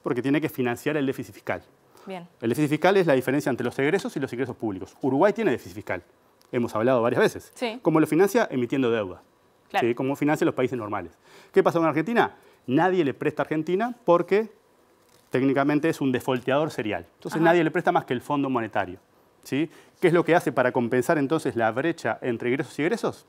Porque tiene que financiar el déficit fiscal. Bien. El déficit fiscal es la diferencia entre los egresos y los ingresos públicos. Uruguay tiene déficit fiscal, hemos hablado varias veces. Sí. ¿Cómo lo financia? Emitiendo deuda. Claro. ¿Sí? ¿Cómo financia los países normales? ¿Qué pasa con Argentina? Nadie le presta a Argentina porque técnicamente es un defaulteador serial. Entonces nadie le presta más que el Fondo Monetario. ¿Sí? ¿Qué es lo que hace para compensar entonces la brecha entre ingresos y egresos?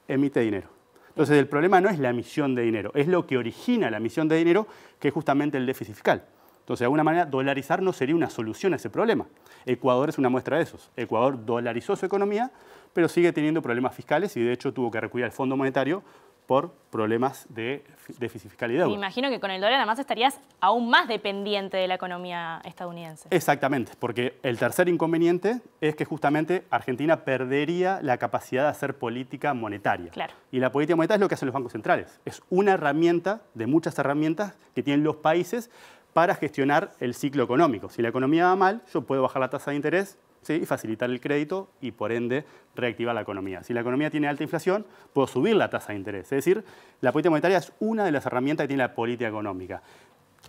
Emite dinero. Entonces el problema no es la emisión de dinero, es lo que origina la emisión de dinero, que es justamente el déficit fiscal. Entonces, de alguna manera, dolarizar no sería una solución a ese problema. Ecuador es una muestra de esos. Ecuador dolarizó su economía, pero sigue teniendo problemas fiscales y, de hecho, tuvo que recurrir al Fondo Monetario por problemas de déficit fiscal y deuda. Me imagino que con el dólar además estarías aún más dependiente de la economía estadounidense. Exactamente, porque el tercer inconveniente es que justamente Argentina perdería la capacidad de hacer política monetaria. Claro. Y la política monetaria es lo que hacen los bancos centrales. Es una herramienta de muchas herramientas que tienen los países para gestionar el ciclo económico. Si la economía va mal, yo puedo bajar la tasa de interés, ¿sí?, y facilitar el crédito y, por ende, reactivar la economía. Si la economía tiene alta inflación, puedo subir la tasa de interés. Es decir, la política monetaria es una de las herramientas que tiene la política económica.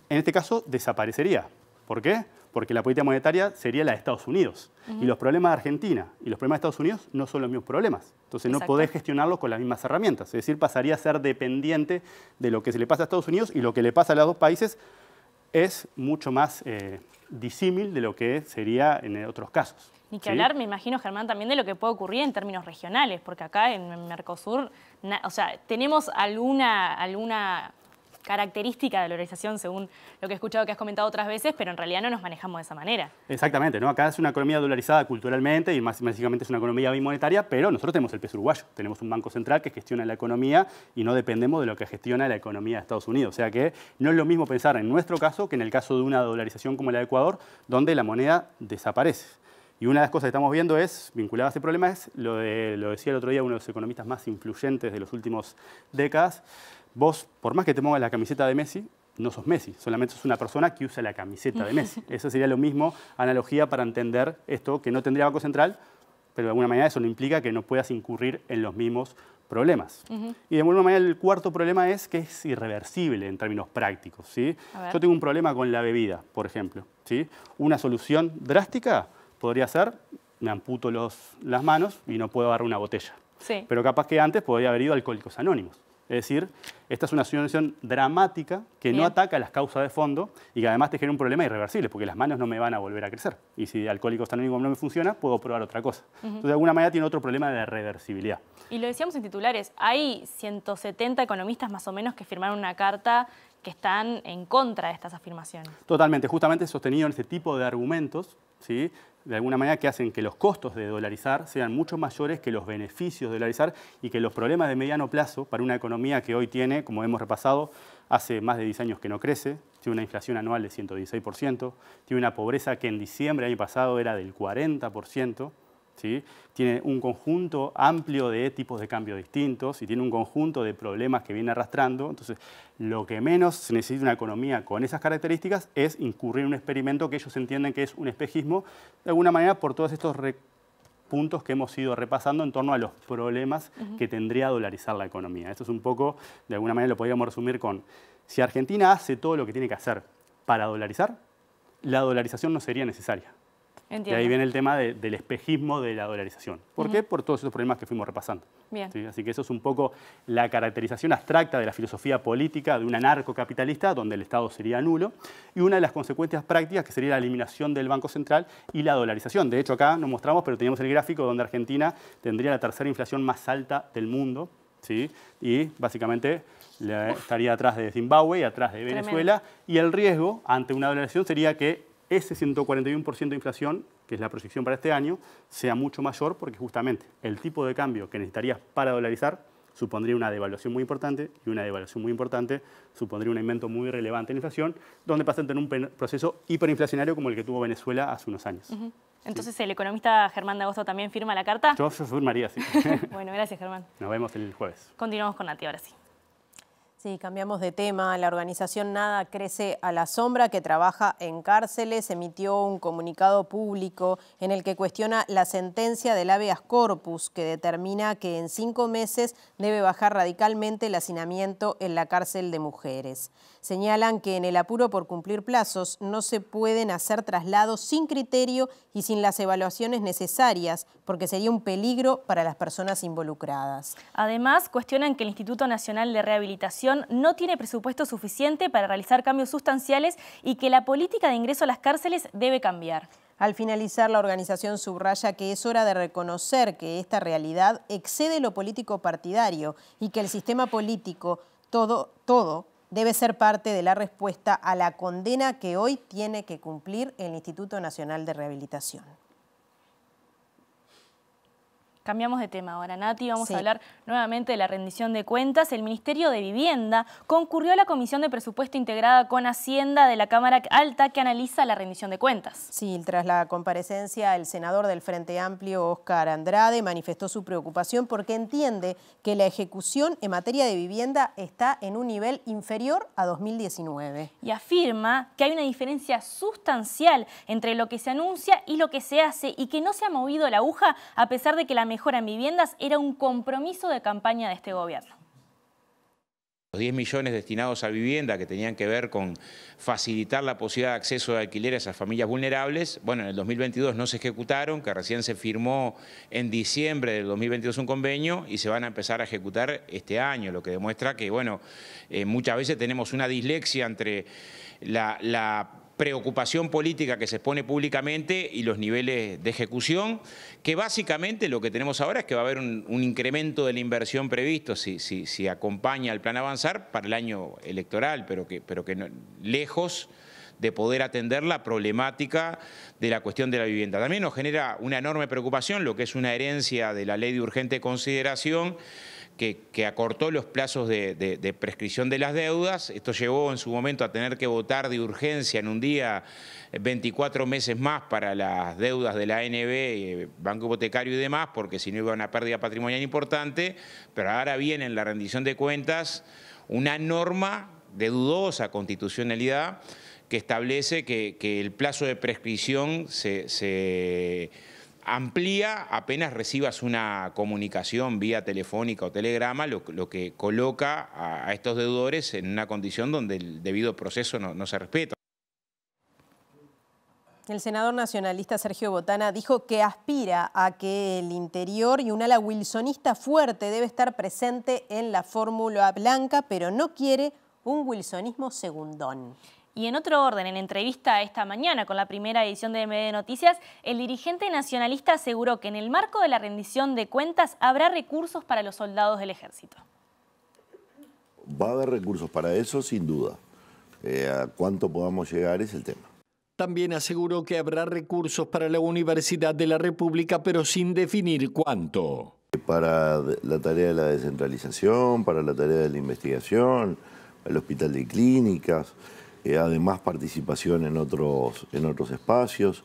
En este caso, desaparecería. ¿Por qué? Porque la política monetaria sería la de Estados Unidos. Y los problemas de Argentina y los problemas de Estados Unidos no son los mismos problemas. Entonces no podés gestionarlos con las mismas herramientas. Es decir, pasaría a ser dependiente de lo que se le pasa a Estados Unidos, y lo que le pasa a los dos países es mucho más disímil de lo que sería en otros casos. Ni que hablar, me imagino, Germán, también de lo que puede ocurrir en términos regionales, porque acá en Mercosur, o sea, tenemos alguna característica de dolarización, según lo que he escuchado que has comentado otras veces, pero en realidad no nos manejamos de esa manera. Exactamente, ¿no? Acá es una economía dolarizada culturalmente y más básicamente es una economía bimonetaria, pero nosotros tenemos el peso uruguayo, tenemos un banco central que gestiona la economía y no dependemos de lo que gestiona la economía de Estados Unidos. O sea que no es lo mismo pensar en nuestro caso que en el caso de una dolarización como la de Ecuador, donde la moneda desaparece. Y una de las cosas que estamos viendo es, vinculada a ese problema, es lo decía el otro día uno de los economistas más influyentes de las últimas décadas. Vos, por más que te pongas la camiseta de Messi, no sos Messi, solamente sos una persona que usa la camiseta de Messi. Eso sería lo mismo, analogía para entender esto, que no tendría Banco Central, pero de alguna manera eso no implica que no puedas incurrir en los mismos problemas. Y de alguna manera el cuarto problema es que es irreversible en términos prácticos, ¿sí? Yo tengo un problema con la bebida, por ejemplo, ¿sí? Una solución drástica podría ser, me amputo las manos y no puedo agarrar una botella. Sí. Pero capaz que antes podría haber ido a Alcohólicos Anónimos. Es decir, esta es una situación dramática que no ataca las causas de fondo y que además te genera un problema irreversible, porque las manos no me van a volver a crecer. Y si Alcohólicos Anónimos no me funciona, puedo probar otra cosa. Entonces, de alguna manera tiene otro problema de reversibilidad. Y lo decíamos en titulares, hay 170 economistas más o menos que firmaron una carta que están en contra de estas afirmaciones. Totalmente, justamente sostenido en ese tipo de argumentos, ¿sí?, de alguna manera que hacen que los costos de dolarizar sean mucho mayores que los beneficios de dolarizar y que los problemas de mediano plazo para una economía que hoy tiene, como hemos repasado, hace más de 10 años que no crece, tiene una inflación anual de 116%, tiene una pobreza que en diciembre del año pasado era del 40%, ¿sí? Tiene un conjunto amplio de tipos de cambio distintos y tiene un conjunto de problemas que viene arrastrando. Entonces, lo que menos se necesita una economía con esas características es incurrir en un experimento que ellos entienden que es un espejismo, de alguna manera por todos estos puntos que hemos ido repasando en torno a los problemas que tendría dolarizar la economía. Esto es un poco, de alguna manera lo podríamos resumir con, si Argentina hace todo lo que tiene que hacer para dolarizar, la dolarización no sería necesaria. Entiendo. Y ahí viene el tema del espejismo de la dolarización. ¿Por qué? Por todos esos problemas que fuimos repasando. Bien. ¿Sí? Así que eso es un poco la caracterización abstracta de la filosofía política de un anarcocapitalista donde el Estado sería nulo y una de las consecuencias prácticas que sería la eliminación del Banco Central y la dolarización. De hecho, acá nos mostramos, pero teníamos el gráfico donde Argentina tendría la tercera inflación más alta del mundo, ¿sí? Y básicamente estaría atrás de Zimbabue y atrás de Venezuela. Tremendo. Y el riesgo ante una dolarización sería que ese 141% de inflación, que es la proyección para este año, sea mucho mayor porque justamente el tipo de cambio que necesitarías para dolarizar supondría una devaluación muy importante y una devaluación muy importante supondría un aumento muy relevante en la inflación, donde pasa a tener un proceso hiperinflacionario como el que tuvo Venezuela hace unos años. Entonces, ¿el economista Germán de Agosto también firma la carta? Yo firmaría, sí. Bueno, gracias, Germán. Nos vemos el jueves. Continuamos con Nati, ahora sí. Sí, cambiamos de tema. La organización Nada Crece a la Sombra, que trabaja en cárceles, emitió un comunicado público en el que cuestiona la sentencia del habeas corpus que determina que en 5 meses debe bajar radicalmente el hacinamiento en la cárcel de mujeres. Señalan que en el apuro por cumplir plazos no se pueden hacer traslados sin criterio y sin las evaluaciones necesarias, porque sería un peligro para las personas involucradas. Además, cuestionan que el Instituto Nacional de Rehabilitación no tiene presupuesto suficiente para realizar cambios sustanciales y que la política de ingreso a las cárceles debe cambiar. Al finalizar, la organización subraya que es hora de reconocer que esta realidad excede lo político partidario y que el sistema político, todo debe ser parte de la respuesta a la condena que hoy tiene que cumplir el Instituto Nacional de Rehabilitación. Cambiamos de tema ahora, Nati. Vamos a hablar nuevamente de la rendición de cuentas. El Ministerio de Vivienda concurrió a la Comisión de Presupuesto integrada con Hacienda de la Cámara Alta que analiza la rendición de cuentas. Sí, tras la comparecencia, el senador del Frente Amplio, Óscar Andrade, manifestó su preocupación porque entiende que la ejecución en materia de vivienda está en un nivel inferior a 2019. Y afirma que hay una diferencia sustancial entre lo que se anuncia y lo que se hace y que no se ha movido la aguja a pesar de que la mejora en viviendas era un compromiso de campaña de este gobierno. Los 10 millones destinados a vivienda que tenían que ver con facilitar la posibilidad de acceso de alquiler a esas familias vulnerables, bueno, en el 2022 no se ejecutaron, que recién se firmó en diciembre del 2022 un convenio y se van a empezar a ejecutar este año, lo que demuestra que, bueno, muchas veces tenemos una dislexia entre la preocupación política que se expone públicamente y los niveles de ejecución, que básicamente lo que tenemos ahora es que va a haber un incremento de la inversión previsto si acompaña el plan Avanzar para el año electoral, pero que no, lejos de poder atender la problemática de la cuestión de la vivienda. También nos genera una enorme preocupación lo que es una herencia de la ley de urgente consideración, que acortó los plazos de prescripción de las deudas. Esto llevó en su momento a tener que votar de urgencia en un día 24 meses más para las deudas de la ANB, Banco Hipotecario y demás, porque si no iba a una pérdida patrimonial importante, pero ahora viene en la rendición de cuentas una norma de dudosa constitucionalidad que establece que el plazo de prescripción se amplía apenas recibas una comunicación vía telefónica o telegrama, lo que coloca a estos deudores en una condición donde el debido proceso no se respeta. El senador nacionalista Sergio Botana dijo que aspira a que el interior y un ala wilsonista fuerte debe estar presente en la fórmula blanca, pero no quiere un wilsonismo segundón. Y en otro orden, en entrevista esta mañana con la primera edición de MD Noticias, el dirigente nacionalista aseguró que en el marco de la rendición de cuentas habrá recursos para los soldados del ejército. Va a haber recursos para eso, sin duda. A cuánto podamos llegar es el tema. También aseguró que habrá recursos para la Universidad de la República, pero sin definir cuánto. Para la tarea de la descentralización, para la tarea de la investigación, el hospital de clínicas, además participación en otros espacios.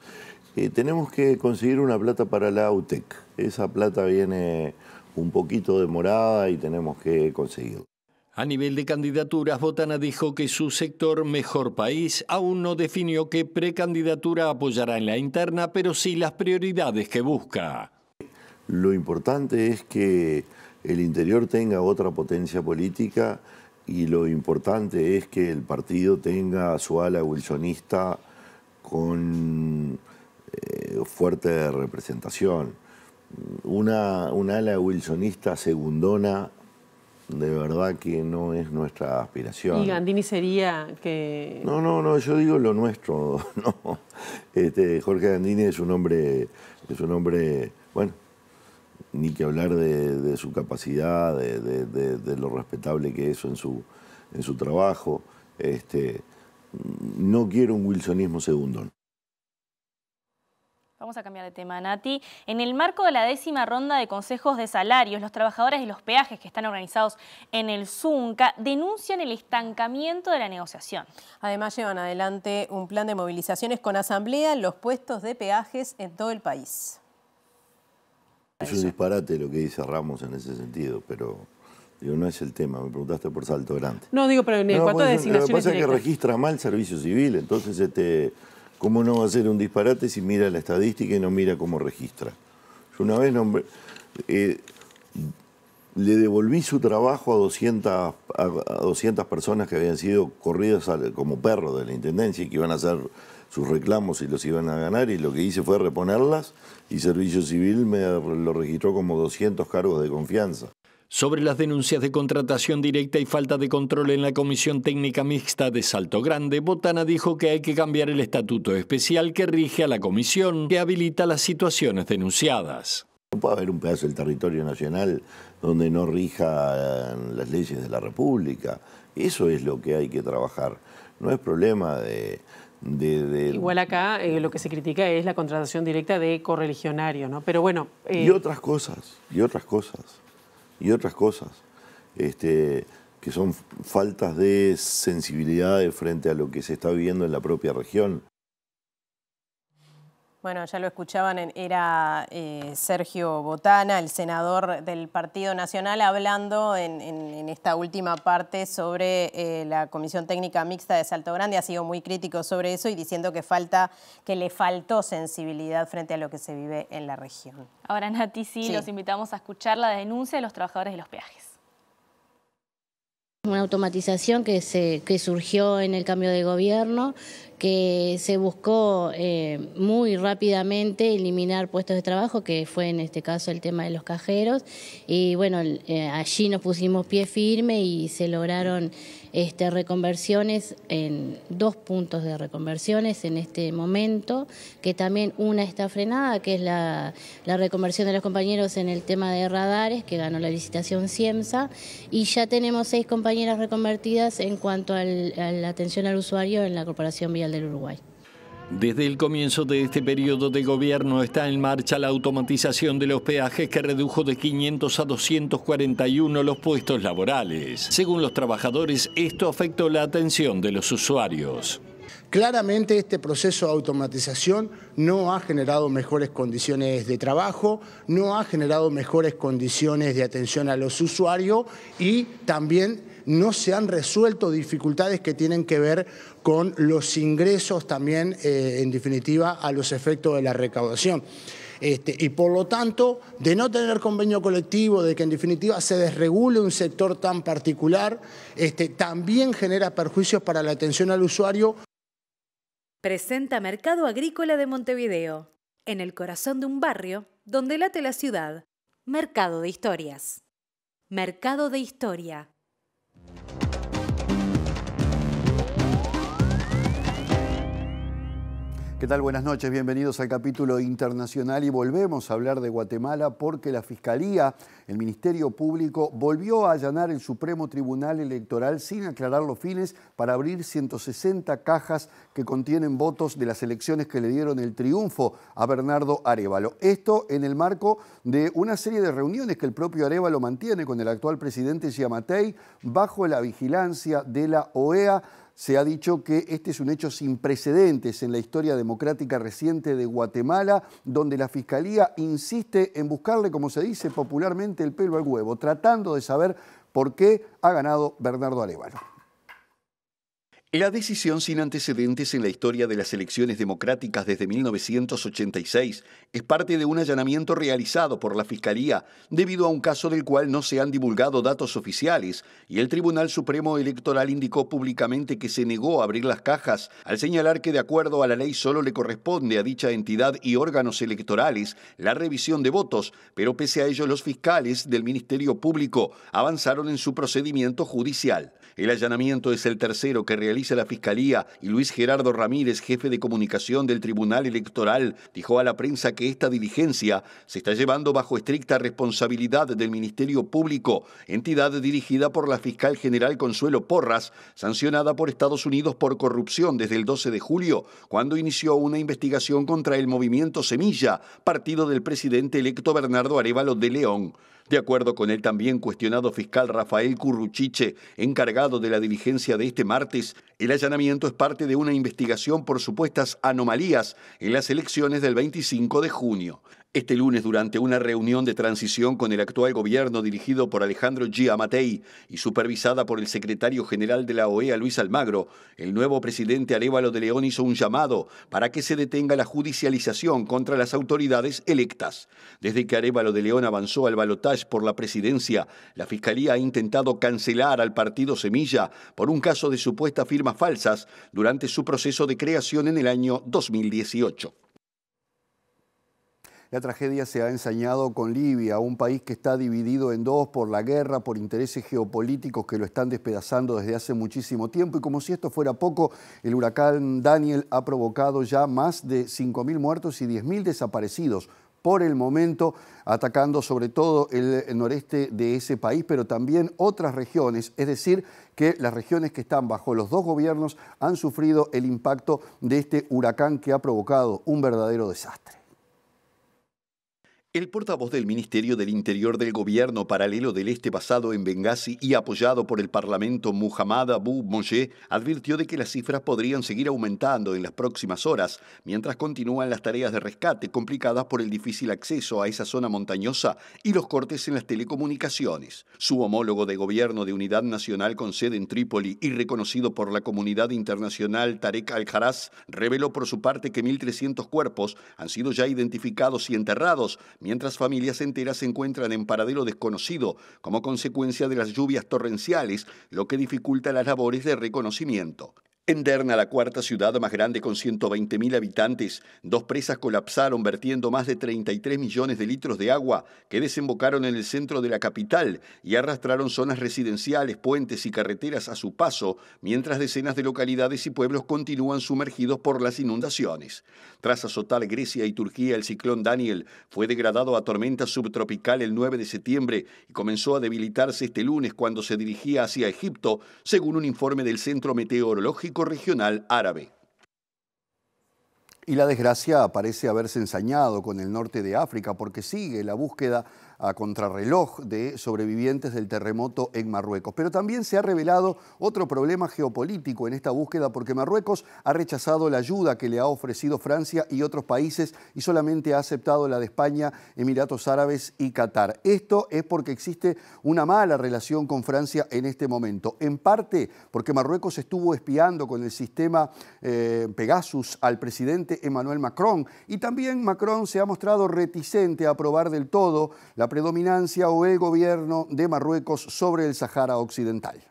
Tenemos que conseguir una plata para la UTEC. Esa plata viene un poquito demorada y tenemos que conseguirla. A nivel de candidaturas, Botana dijo que su sector Mejor País aún no definió qué precandidatura apoyará en la interna, pero sí las prioridades que busca. Lo importante es que el interior tenga otra potencia política y lo importante es que el partido tenga su ala wilsonista con fuerte representación. Una ala wilsonista segundona de verdad que no es nuestra aspiración. ¿Y Gandini sería que...? No, yo digo lo nuestro. No. Jorge Gandini es un hombre, bueno, ni que hablar de su capacidad, de lo respetable que es en su trabajo. No quiero un wilsonismo segundón. Vamos a cambiar de tema, Nati. En el marco de la 10ª ronda de consejos de salarios, los trabajadores de los peajes que están organizados en el Zunca denuncian el estancamiento de la negociación. Además, llevan adelante un plan de movilizaciones con asamblea en los puestos de peajes en todo el país. Es un disparate lo que dice Ramos en ese sentido, pero digo, no es el tema. Me preguntaste por Salto Grande. No, digo, pero en cuanto a designaciones lo que pasa directas. es que registra mal Servicio Civil, entonces ¿cómo no va a ser un disparate si mira la estadística y no mira cómo registra? Yo una vez le devolví su trabajo a 200 personas que habían sido corridas como perros de la Intendencia y que iban a hacer sus reclamos y los iban a ganar, y lo que hice fue reponerlas y Servicio Civil me lo registró como 200 cargos de confianza. Sobre las denuncias de contratación directa y falta de control en la Comisión Técnica Mixta de Salto Grande, Botana dijo que hay que cambiar el estatuto especial que rige a la comisión, que habilita las situaciones denunciadas. No puede haber un pedazo del territorio nacional donde no rijan las leyes de la República. Eso es lo que hay que trabajar. No es problema de Igual acá lo que se critica es la contratación directa de correligionarios, ¿no? Pero bueno... Y otras cosas, que son faltas de sensibilidad frente a lo que se está viviendo en la propia región. Bueno, ya lo escuchaban, era Sergio Botana, el senador del Partido Nacional, hablando en esta última parte sobre la Comisión Técnica Mixta de Salto Grande. Ha sido muy crítico sobre eso y diciendo que le faltó sensibilidad frente a lo que se vive en la región. Ahora, Nati, sí, los invitamos a escuchar la denuncia de los trabajadores de los peajes. Una automatización que surgió en el cambio de gobierno, que se buscó muy rápidamente eliminar puestos de trabajo, que fue en este caso el tema de los cajeros, y bueno, allí nos pusimos pie firme y se lograron reconversiones en 2 puntos de reconversiones en este momento, que también una está frenada, que es la reconversión de los compañeros en el tema de radares, que ganó la licitación CIEMSA, y ya tenemos 6 compañeras reconvertidas en cuanto a la atención al usuario en la Corporación Vial del Uruguay. Desde el comienzo de este periodo de gobierno está en marcha la automatización de los peajes que redujo de 500 a 241 los puestos laborales. Según los trabajadores, esto afectó la atención de los usuarios. Claramente este proceso de automatización no ha generado mejores condiciones de trabajo, no ha generado mejores condiciones de atención a los usuarios y también no se han resuelto dificultades que tienen que ver con los ingresos también, en definitiva, a los efectos de la recaudación. Y por lo tanto, de no tener convenio colectivo, de que en definitiva se desregule un sector tan particular, también genera perjuicios para la atención al usuario. Presenta Mercado Agrícola de Montevideo, en el corazón de un barrio donde late la ciudad. Mercado de Historias. Mercado de Historia. ¿Qué tal? Buenas noches, bienvenidos al capítulo internacional y volvemos a hablar de Guatemala porque la Fiscalía, el Ministerio Público, volvió a allanar el Supremo Tribunal Electoral sin aclarar los fines para abrir 160 cajas que contienen votos de las elecciones que le dieron el triunfo a Bernardo Arévalo. Esto en el marco de una serie de reuniones que el propio Arévalo mantiene con el actual presidente Giammattei bajo la vigilancia de la OEA. Se ha dicho que este es un hecho sin precedentes en la historia democrática reciente de Guatemala, donde la Fiscalía insiste en buscarle, como se dice popularmente, el pelo al huevo, tratando de saber por qué ha ganado Bernardo Arévalo. La decisión sin antecedentes en la historia de las elecciones democráticas desde 1986 es parte de un allanamiento realizado por la Fiscalía debido a un caso del cual no se han divulgado datos oficiales y el Tribunal Supremo Electoral indicó públicamente que se negó a abrir las cajas al señalar que de acuerdo a la ley solo le corresponde a dicha entidad y órganos electorales la revisión de votos, pero pese a ello los fiscales del Ministerio Público avanzaron en su procedimiento judicial. El allanamiento es el tercero que realiza la Fiscalía y Luis Gerardo Ramírez, jefe de comunicación del Tribunal Electoral, dijo a la prensa que esta diligencia se está llevando bajo estricta responsabilidad del Ministerio Público, entidad dirigida por la fiscal general Consuelo Porras, sancionada por Estados Unidos por corrupción desde el 12 de julio, cuando inició una investigación contra el movimiento Semilla, partido del presidente electo Bernardo Arévalo de León. De acuerdo con el también cuestionado fiscal Rafael Curruchiche, encargado de la diligencia de este martes, el allanamiento es parte de una investigación por supuestas anomalías en las elecciones del 25 de junio. Este lunes, durante una reunión de transición con el actual gobierno dirigido por Alejandro Giammattei y supervisada por el secretario general de la OEA, Luis Almagro, el nuevo presidente Arévalo de León hizo un llamado para que se detenga la judicialización contra las autoridades electas. Desde que Arévalo de León avanzó al balotaje por la presidencia, la Fiscalía ha intentado cancelar al partido Semilla por un caso de supuestas firmas falsas durante su proceso de creación en el año 2018. La tragedia se ha ensañado con Libia, un país que está dividido en dos por la guerra, por intereses geopolíticos que lo están despedazando desde hace muchísimo tiempo. Y como si esto fuera poco, el huracán Daniel ha provocado ya más de 5.000 muertos y 10.000 desaparecidos. por el momento, atacando sobre todo el noreste de ese país, pero también otras regiones, es decir, que las regiones que están bajo los dos gobiernos han sufrido el impacto de este huracán que ha provocado un verdadero desastre. El portavoz del Ministerio del Interior del Gobierno Paralelo del Este basado en Bengasi y apoyado por el Parlamento, Muhammad Abu Mojeh, advirtió de que las cifras podrían seguir aumentando en las próximas horas, mientras continúan las tareas de rescate complicadas por el difícil acceso a esa zona montañosa y los cortes en las telecomunicaciones. Su homólogo de Gobierno de Unidad Nacional con sede en Trípoli y reconocido por la comunidad internacional, Tarek Al-Jarraj, reveló por su parte que 1.300 cuerpos han sido ya identificados y enterrados, mientras familias enteras se encuentran en paradero desconocido como consecuencia de las lluvias torrenciales, lo que dificulta las labores de reconocimiento. En Derna, la cuarta ciudad más grande con 120.000 habitantes, 2 presas colapsaron vertiendo más de 33 millones de litros de agua que desembocaron en el centro de la capital y arrastraron zonas residenciales, puentes y carreteras a su paso, mientras decenas de localidades y pueblos continúan sumergidos por las inundaciones. Tras azotar Grecia y Turquía, el ciclón Daniel fue degradado a tormenta subtropical el 9 de septiembre y comenzó a debilitarse este lunes cuando se dirigía hacia Egipto, según un informe del Centro Meteorológico Regional Árabe. Y la desgracia parece haberse ensañado con el norte de África porque sigue la búsqueda a contrarreloj de sobrevivientes del terremoto en Marruecos. Pero también se ha revelado otro problema geopolítico en esta búsqueda porque Marruecos ha rechazado la ayuda que le ha ofrecido Francia y otros países y solamente ha aceptado la de España, Emiratos Árabes y Qatar. Esto es porque existe una mala relación con Francia en este momento. En parte porque Marruecos estuvo espiando con el sistema Pegasus al presidente Emmanuel Macron y también Macron se ha mostrado reticente a aprobar del todo la predominancia o el gobierno de Marruecos sobre el Sahara Occidental.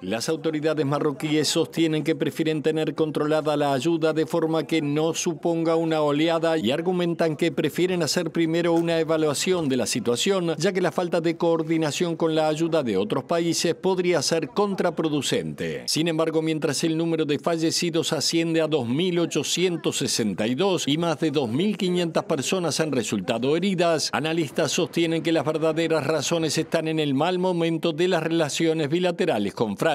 Las autoridades marroquíes sostienen que prefieren tener controlada la ayuda de forma que no suponga una oleada y argumentan que prefieren hacer primero una evaluación de la situación, ya que la falta de coordinación con la ayuda de otros países podría ser contraproducente. Sin embargo, mientras el número de fallecidos asciende a 2.862 y más de 2.500 personas han resultado heridas, analistas sostienen que las verdaderas razones están en el mal momento de las relaciones bilaterales con Francia.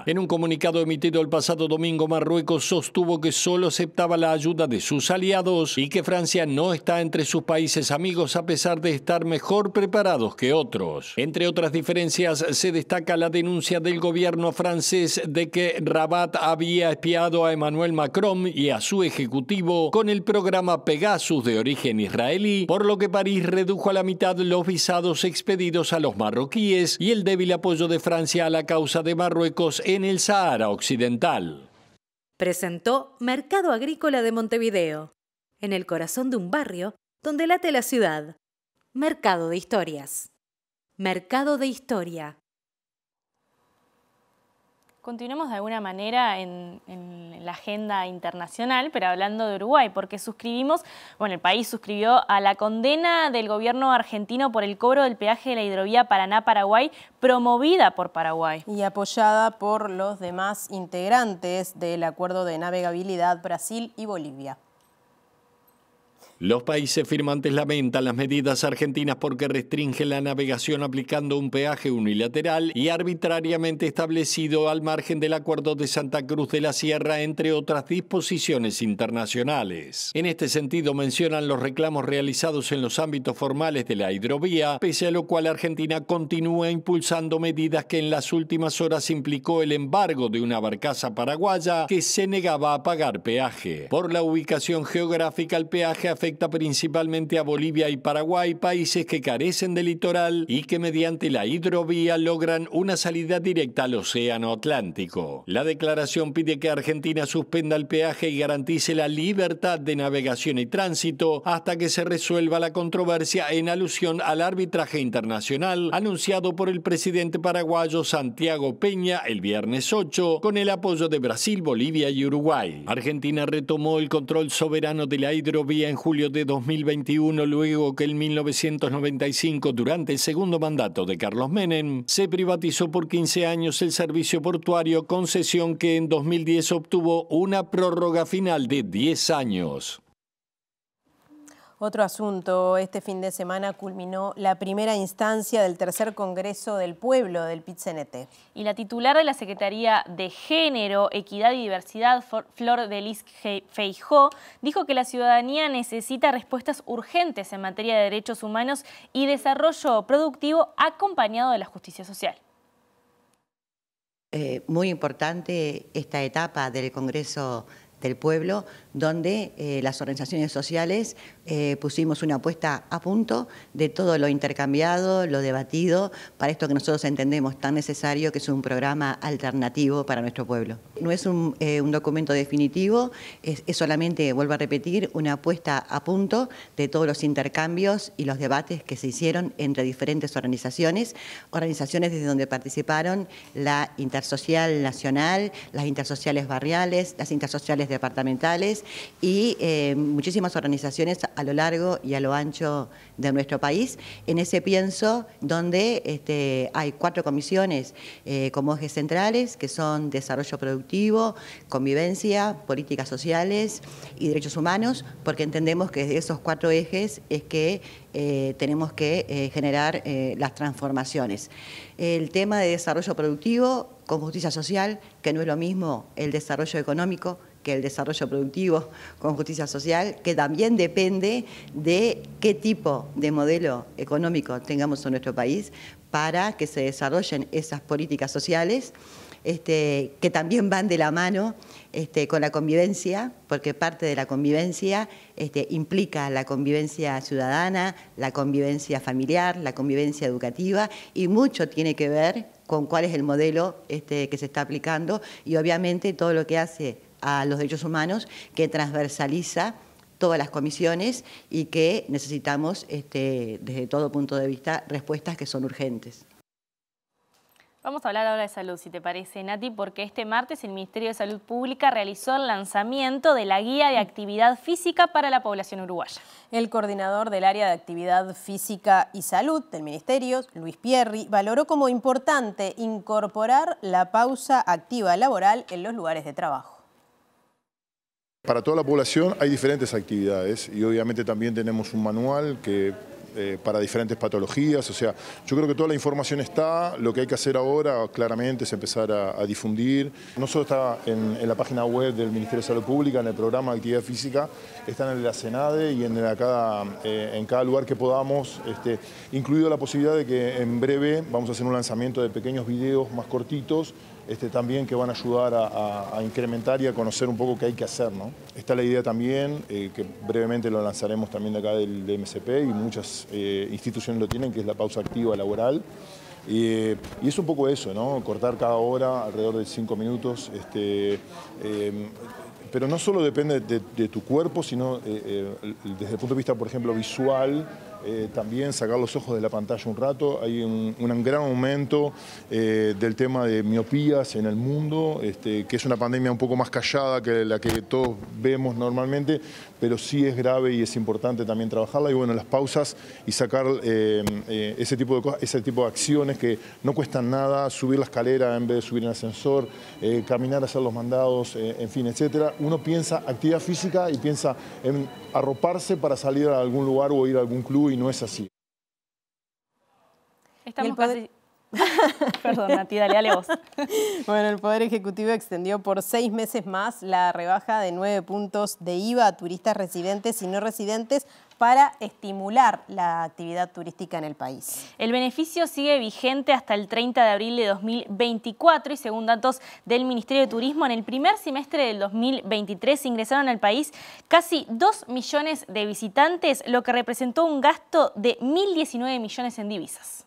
En un comunicado emitido el pasado domingo, Marruecos sostuvo que solo aceptaba la ayuda de sus aliados y que Francia no está entre sus países amigos a pesar de estar mejor preparados que otros. Entre otras diferencias, se destaca la denuncia del gobierno francés de que Rabat había espiado a Emmanuel Macron y a su ejecutivo con el programa Pegasus de origen israelí, por lo que París redujo a la mitad los visados expedidos a los marroquíes y el débil apoyo de Francia a la causa de Marruecos en el Sahara Occidental. Presentó Mercado Agrícola de Montevideo, en el corazón de un barrio donde late la ciudad. Mercado de Historias. Mercado de Historia. Continuemos de alguna manera en la agenda internacional, pero hablando de Uruguay, porque el país suscribió a la condena del gobierno argentino por el cobro del peaje de la hidrovía Paraná-Paraguay, promovida por Paraguay. Y apoyada por los demás integrantes del Acuerdo de Navegabilidad Brasil y Bolivia. Los países firmantes lamentan las medidas argentinas porque restringen la navegación aplicando un peaje unilateral y arbitrariamente establecido al margen del Acuerdo de Santa Cruz de la Sierra, entre otras disposiciones internacionales. En este sentido, mencionan los reclamos realizados en los ámbitos formales de la hidrovía, pese a lo cual Argentina continúa impulsando medidas que en las últimas horas implicó el embargo de una barcaza paraguaya que se negaba a pagar peaje. Por la ubicación geográfica, el peaje afecta principalmente a Bolivia y Paraguay, países que carecen de litoral y que mediante la hidrovía logran una salida directa al Océano Atlántico. La declaración pide que Argentina suspenda el peaje y garantice la libertad de navegación y tránsito hasta que se resuelva la controversia en alusión al arbitraje internacional anunciado por el presidente paraguayo Santiago Peña el viernes 8 con el apoyo de Brasil, Bolivia y Uruguay. Argentina retomó el control soberano de la hidrovía en julio de 2021, luego que en 1995, durante el segundo mandato de Carlos Menem, se privatizó por 15 años el servicio portuario, concesión que en 2010 obtuvo una prórroga final de 10 años. Otro asunto, este fin de semana culminó la primera instancia del tercer Congreso del Pueblo del PIT-CNT. Y la titular de la Secretaría de Género, Equidad y Diversidad, Flor de Lis Feijó, dijo que la ciudadanía necesita respuestas urgentes en materia de derechos humanos y desarrollo productivo acompañado de la justicia social. Muy importante esta etapa del Congreso del Pueblo, donde las organizaciones sociales pusimos una puesta a punto de todo lo intercambiado, lo debatido, para esto que nosotros entendemos tan necesario, que es un programa alternativo para nuestro pueblo. No es un documento definitivo, es solamente, vuelvo a repetir, una puesta a punto de todos los intercambios y los debates que se hicieron entre diferentes organizaciones desde donde participaron la Intersocial Nacional, las intersociales barriales, las intersociales departamentales y muchísimas organizaciones a lo largo y a lo ancho de nuestro país. En ese pienso donde hay 4 comisiones como ejes centrales, que son desarrollo productivo, convivencia, políticas sociales y derechos humanos, porque entendemos que desde esos 4 ejes es que tenemos que generar las transformaciones. El tema de desarrollo productivo con justicia social, que no es lo mismo el desarrollo económico que el desarrollo productivo con justicia social, que también depende de qué tipo de modelo económico tengamos en nuestro país para que se desarrollen esas políticas sociales, que también van de la mano con la convivencia, porque parte de la convivencia implica la convivencia ciudadana, la convivencia familiar, la convivencia educativa, y mucho tiene que ver con cuál es el modelo que se está aplicando y obviamente todo lo que hace a los derechos humanos, que transversaliza todas las comisiones y que necesitamos, desde todo punto de vista, respuestas que son urgentes. Vamos a hablar ahora de salud, si te parece, Nati, porque este martes el Ministerio de Salud Pública realizó el lanzamiento de la Guía de Actividad Física para la población uruguaya. El coordinador del área de Actividad Física y Salud del Ministerio, Luis Pierri, valoró como importante incorporar la pausa activa laboral en los lugares de trabajo. Para toda la población hay diferentes actividades y obviamente también tenemos un manual que para diferentes patologías, o sea, yo creo que toda la información está, lo que hay que hacer ahora claramente es empezar a difundir. No solo está en la página web del Ministerio de Salud Pública, en el programa de actividad física, está en la CENADE y en cada lugar que podamos, incluido la posibilidad de que en breve vamos a hacer un lanzamiento de pequeños videos más cortitos, también que van a ayudar a incrementar y a conocer un poco qué hay que hacer, ¿no? Está la idea también, que brevemente lo lanzaremos también de acá del MSP y muchas instituciones lo tienen, que es la pausa activa laboral. Y es un poco eso, ¿no? Cortar cada hora alrededor de 5 minutos. Pero no solo depende de tu cuerpo, sino desde el punto de vista, por ejemplo, visual, también sacar los ojos de la pantalla un rato. Hay un gran aumento del tema de miopías en el mundo, que es una pandemia un poco más callada que la que todos vemos normalmente, pero sí es grave y es importante también trabajarla. Y bueno, las pausas y sacar ese tipo de cosas, ese tipo de acciones que no cuestan nada, subir la escalera en vez de subir en ascensor, caminar, hacer los mandados, en fin, etcétera. Uno piensa actividad física y piensa en arroparse para salir a algún lugar o ir a algún club y no es así. Estamos casi... Perdón, Nati, dale vos. Bueno, el Poder Ejecutivo extendió por 6 meses más la rebaja de 9 puntos de IVA a turistas residentes y no residentes para estimular la actividad turística en el país. El beneficio sigue vigente hasta el 30 de abril de 2024 y según datos del Ministerio de Turismo, en el primer semestre del 2023 ingresaron al país casi 2 millones de visitantes, lo que representó un gasto de 1.019 millones en divisas.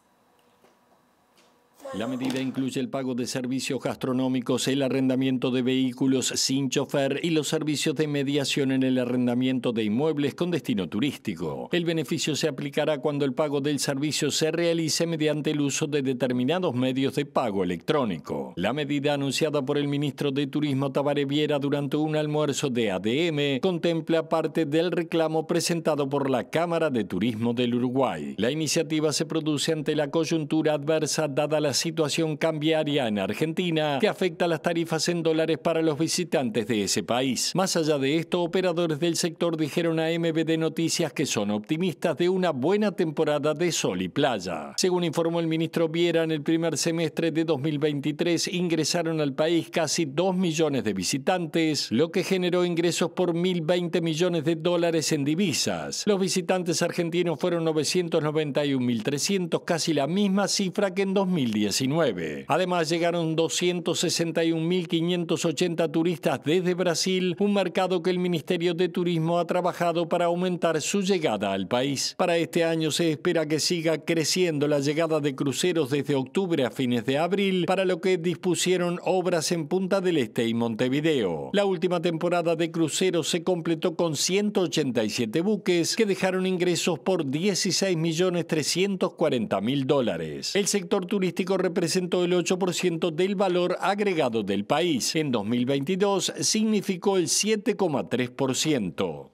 La medida incluye el pago de servicios gastronómicos, el arrendamiento de vehículos sin chofer y los servicios de mediación en el arrendamiento de inmuebles con destino turístico. El beneficio se aplicará cuando el pago del servicio se realice mediante el uso de determinados medios de pago electrónico. La medida anunciada por el ministro de Turismo Tabaré Viera durante un almuerzo de ADM contempla parte del reclamo presentado por la Cámara de Turismo del Uruguay. La iniciativa se produce ante la coyuntura adversa dada la situación cambiaria en Argentina, que afecta las tarifas en dólares para los visitantes de ese país. Más allá de esto, operadores del sector dijeron a MBD Noticias que son optimistas de una buena temporada de sol y playa. Según informó el ministro Viera, en el primer semestre de 2023 ingresaron al país casi 2 millones de visitantes, lo que generó ingresos por 1.020 millones de dólares en divisas. Los visitantes argentinos fueron 991.300, casi la misma cifra que en 2019. Además, llegaron 261.580 turistas desde Brasil, un mercado que el Ministerio de Turismo ha trabajado para aumentar su llegada al país. Para este año se espera que siga creciendo la llegada de cruceros desde octubre a fines de abril, para lo que dispusieron obras en Punta del Este y Montevideo. La última temporada de cruceros se completó con 187 buques que dejaron ingresos por 16.340.000 dólares. El sector turístico representó el 8% del valor agregado del país. En 2022 significó el 7,3%.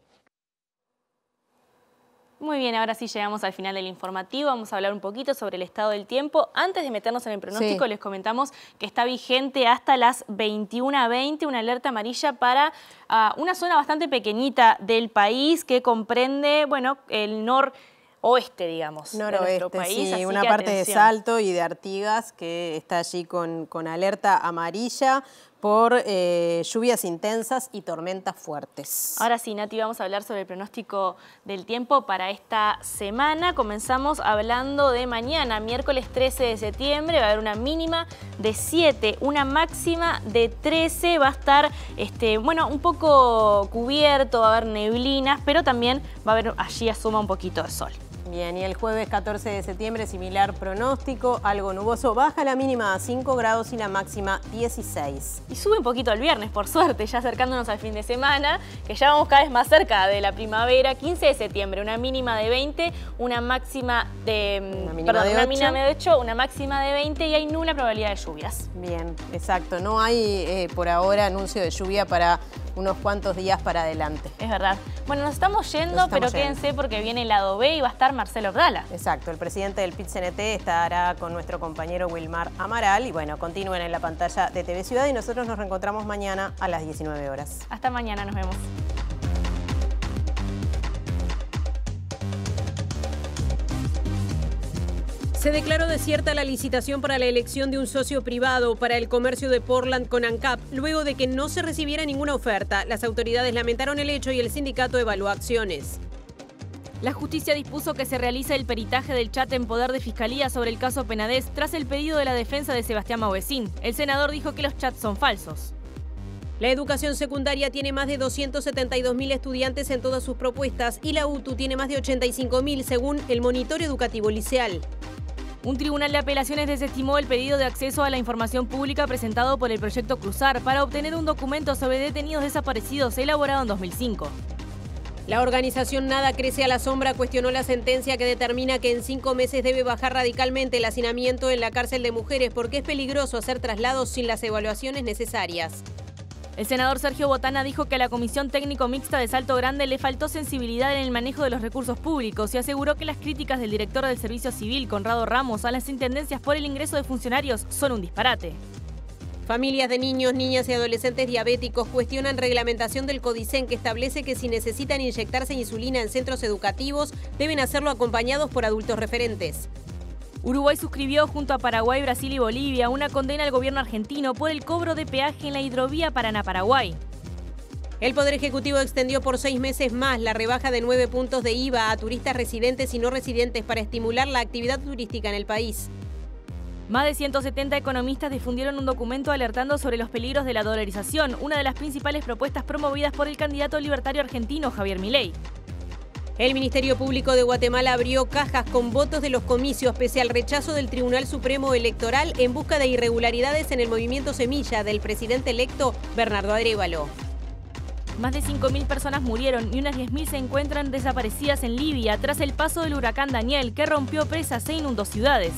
Muy bien, ahora sí llegamos al final del informativo. Vamos a hablar un poquito sobre el estado del tiempo. Antes de meternos en el pronóstico, les comentamos que está vigente hasta las 21:20 una alerta amarilla para una zona bastante pequeñita del país que comprende, bueno, el noroeste, digamos, noroeste, de nuestro país. Sí, así una que parte de atención. Salto y de Artigas que está allí con alerta amarilla por lluvias intensas y tormentas fuertes. Ahora sí, Nati, vamos a hablar sobre el pronóstico del tiempo para esta semana. Comenzamos hablando de mañana, miércoles 13 de septiembre. Va a haber una mínima de 7, una máxima de 13. Va a estar, bueno, un poco cubierto, va a haber neblinas, pero también va a haber allí asoma un poquito de sol. Bien, y el jueves 14 de septiembre, similar pronóstico, algo nuboso, baja la mínima a 5 grados y la máxima 16. Y sube un poquito el viernes, por suerte, ya acercándonos al fin de semana, que ya vamos cada vez más cerca de la primavera. 15 de septiembre, una mínima de 20, una máxima de... una mínima de 8, una máxima de 20 y hay nula probabilidad de lluvias. Bien, exacto. No hay por ahora anuncio de lluvia para unos cuantos días para adelante. Es verdad. Bueno, nos estamos yendo, pero quédense porque viene el lado B y va a estar Marcelo Abdala. Exacto, el presidente del PIT-CNT estará con nuestro compañero Wilmar Amaral y bueno, continúen en la pantalla de TV Ciudad y nosotros nos reencontramos mañana a las 19 horas. Hasta mañana, nos vemos. Se declaró desierta la licitación para la elección de un socio privado para el comercio de Portland con ANCAP, luego de que no se recibiera ninguna oferta. Las autoridades lamentaron el hecho y el sindicato evaluó acciones. La justicia dispuso que se realice el peritaje del chat en poder de Fiscalía sobre el caso Penades tras el pedido de la defensa de Sebastián Mauesín. El senador dijo que los chats son falsos. La educación secundaria tiene más de 272.000 estudiantes en todas sus propuestas y la UTU tiene más de 85.000 según el monitoreo educativo liceal. Un tribunal de apelaciones desestimó el pedido de acceso a la información pública presentado por el Proyecto Cruzar para obtener un documento sobre detenidos desaparecidos elaborado en 2005. La organización Nada Crece a la Sombra cuestionó la sentencia que determina que en 5 meses debe bajar radicalmente el hacinamiento en la cárcel de mujeres porque es peligroso hacer traslados sin las evaluaciones necesarias. El senador Sergio Botana dijo que a la Comisión Técnico Mixta de Salto Grande le faltó sensibilidad en el manejo de los recursos públicos y aseguró que las críticas del director del Servicio Civil, Conrado Ramos, a las intendencias por el ingreso de funcionarios son un disparate. Familias de niños, niñas y adolescentes diabéticos cuestionan reglamentación del Codicen que establece que si necesitan inyectarse insulina en centros educativos, deben hacerlo acompañados por adultos referentes. Uruguay suscribió junto a Paraguay, Brasil y Bolivia una condena al gobierno argentino por el cobro de peaje en la hidrovía Paraná-Paraguay. El Poder Ejecutivo extendió por 6 meses más la rebaja de 9 puntos de IVA a turistas residentes y no residentes para estimular la actividad turística en el país. Más de 170 economistas difundieron un documento alertando sobre los peligros de la dolarización, una de las principales propuestas promovidas por el candidato libertario argentino Javier Milei. El Ministerio Público de Guatemala abrió cajas con votos de los comicios pese al rechazo del Tribunal Supremo Electoral en busca de irregularidades en el movimiento Semilla del presidente electo Bernardo Arévalo. Más de 5.000 personas murieron y unas 10.000 se encuentran desaparecidas en Libia tras el paso del huracán Daniel, que rompió presas e inundó ciudades.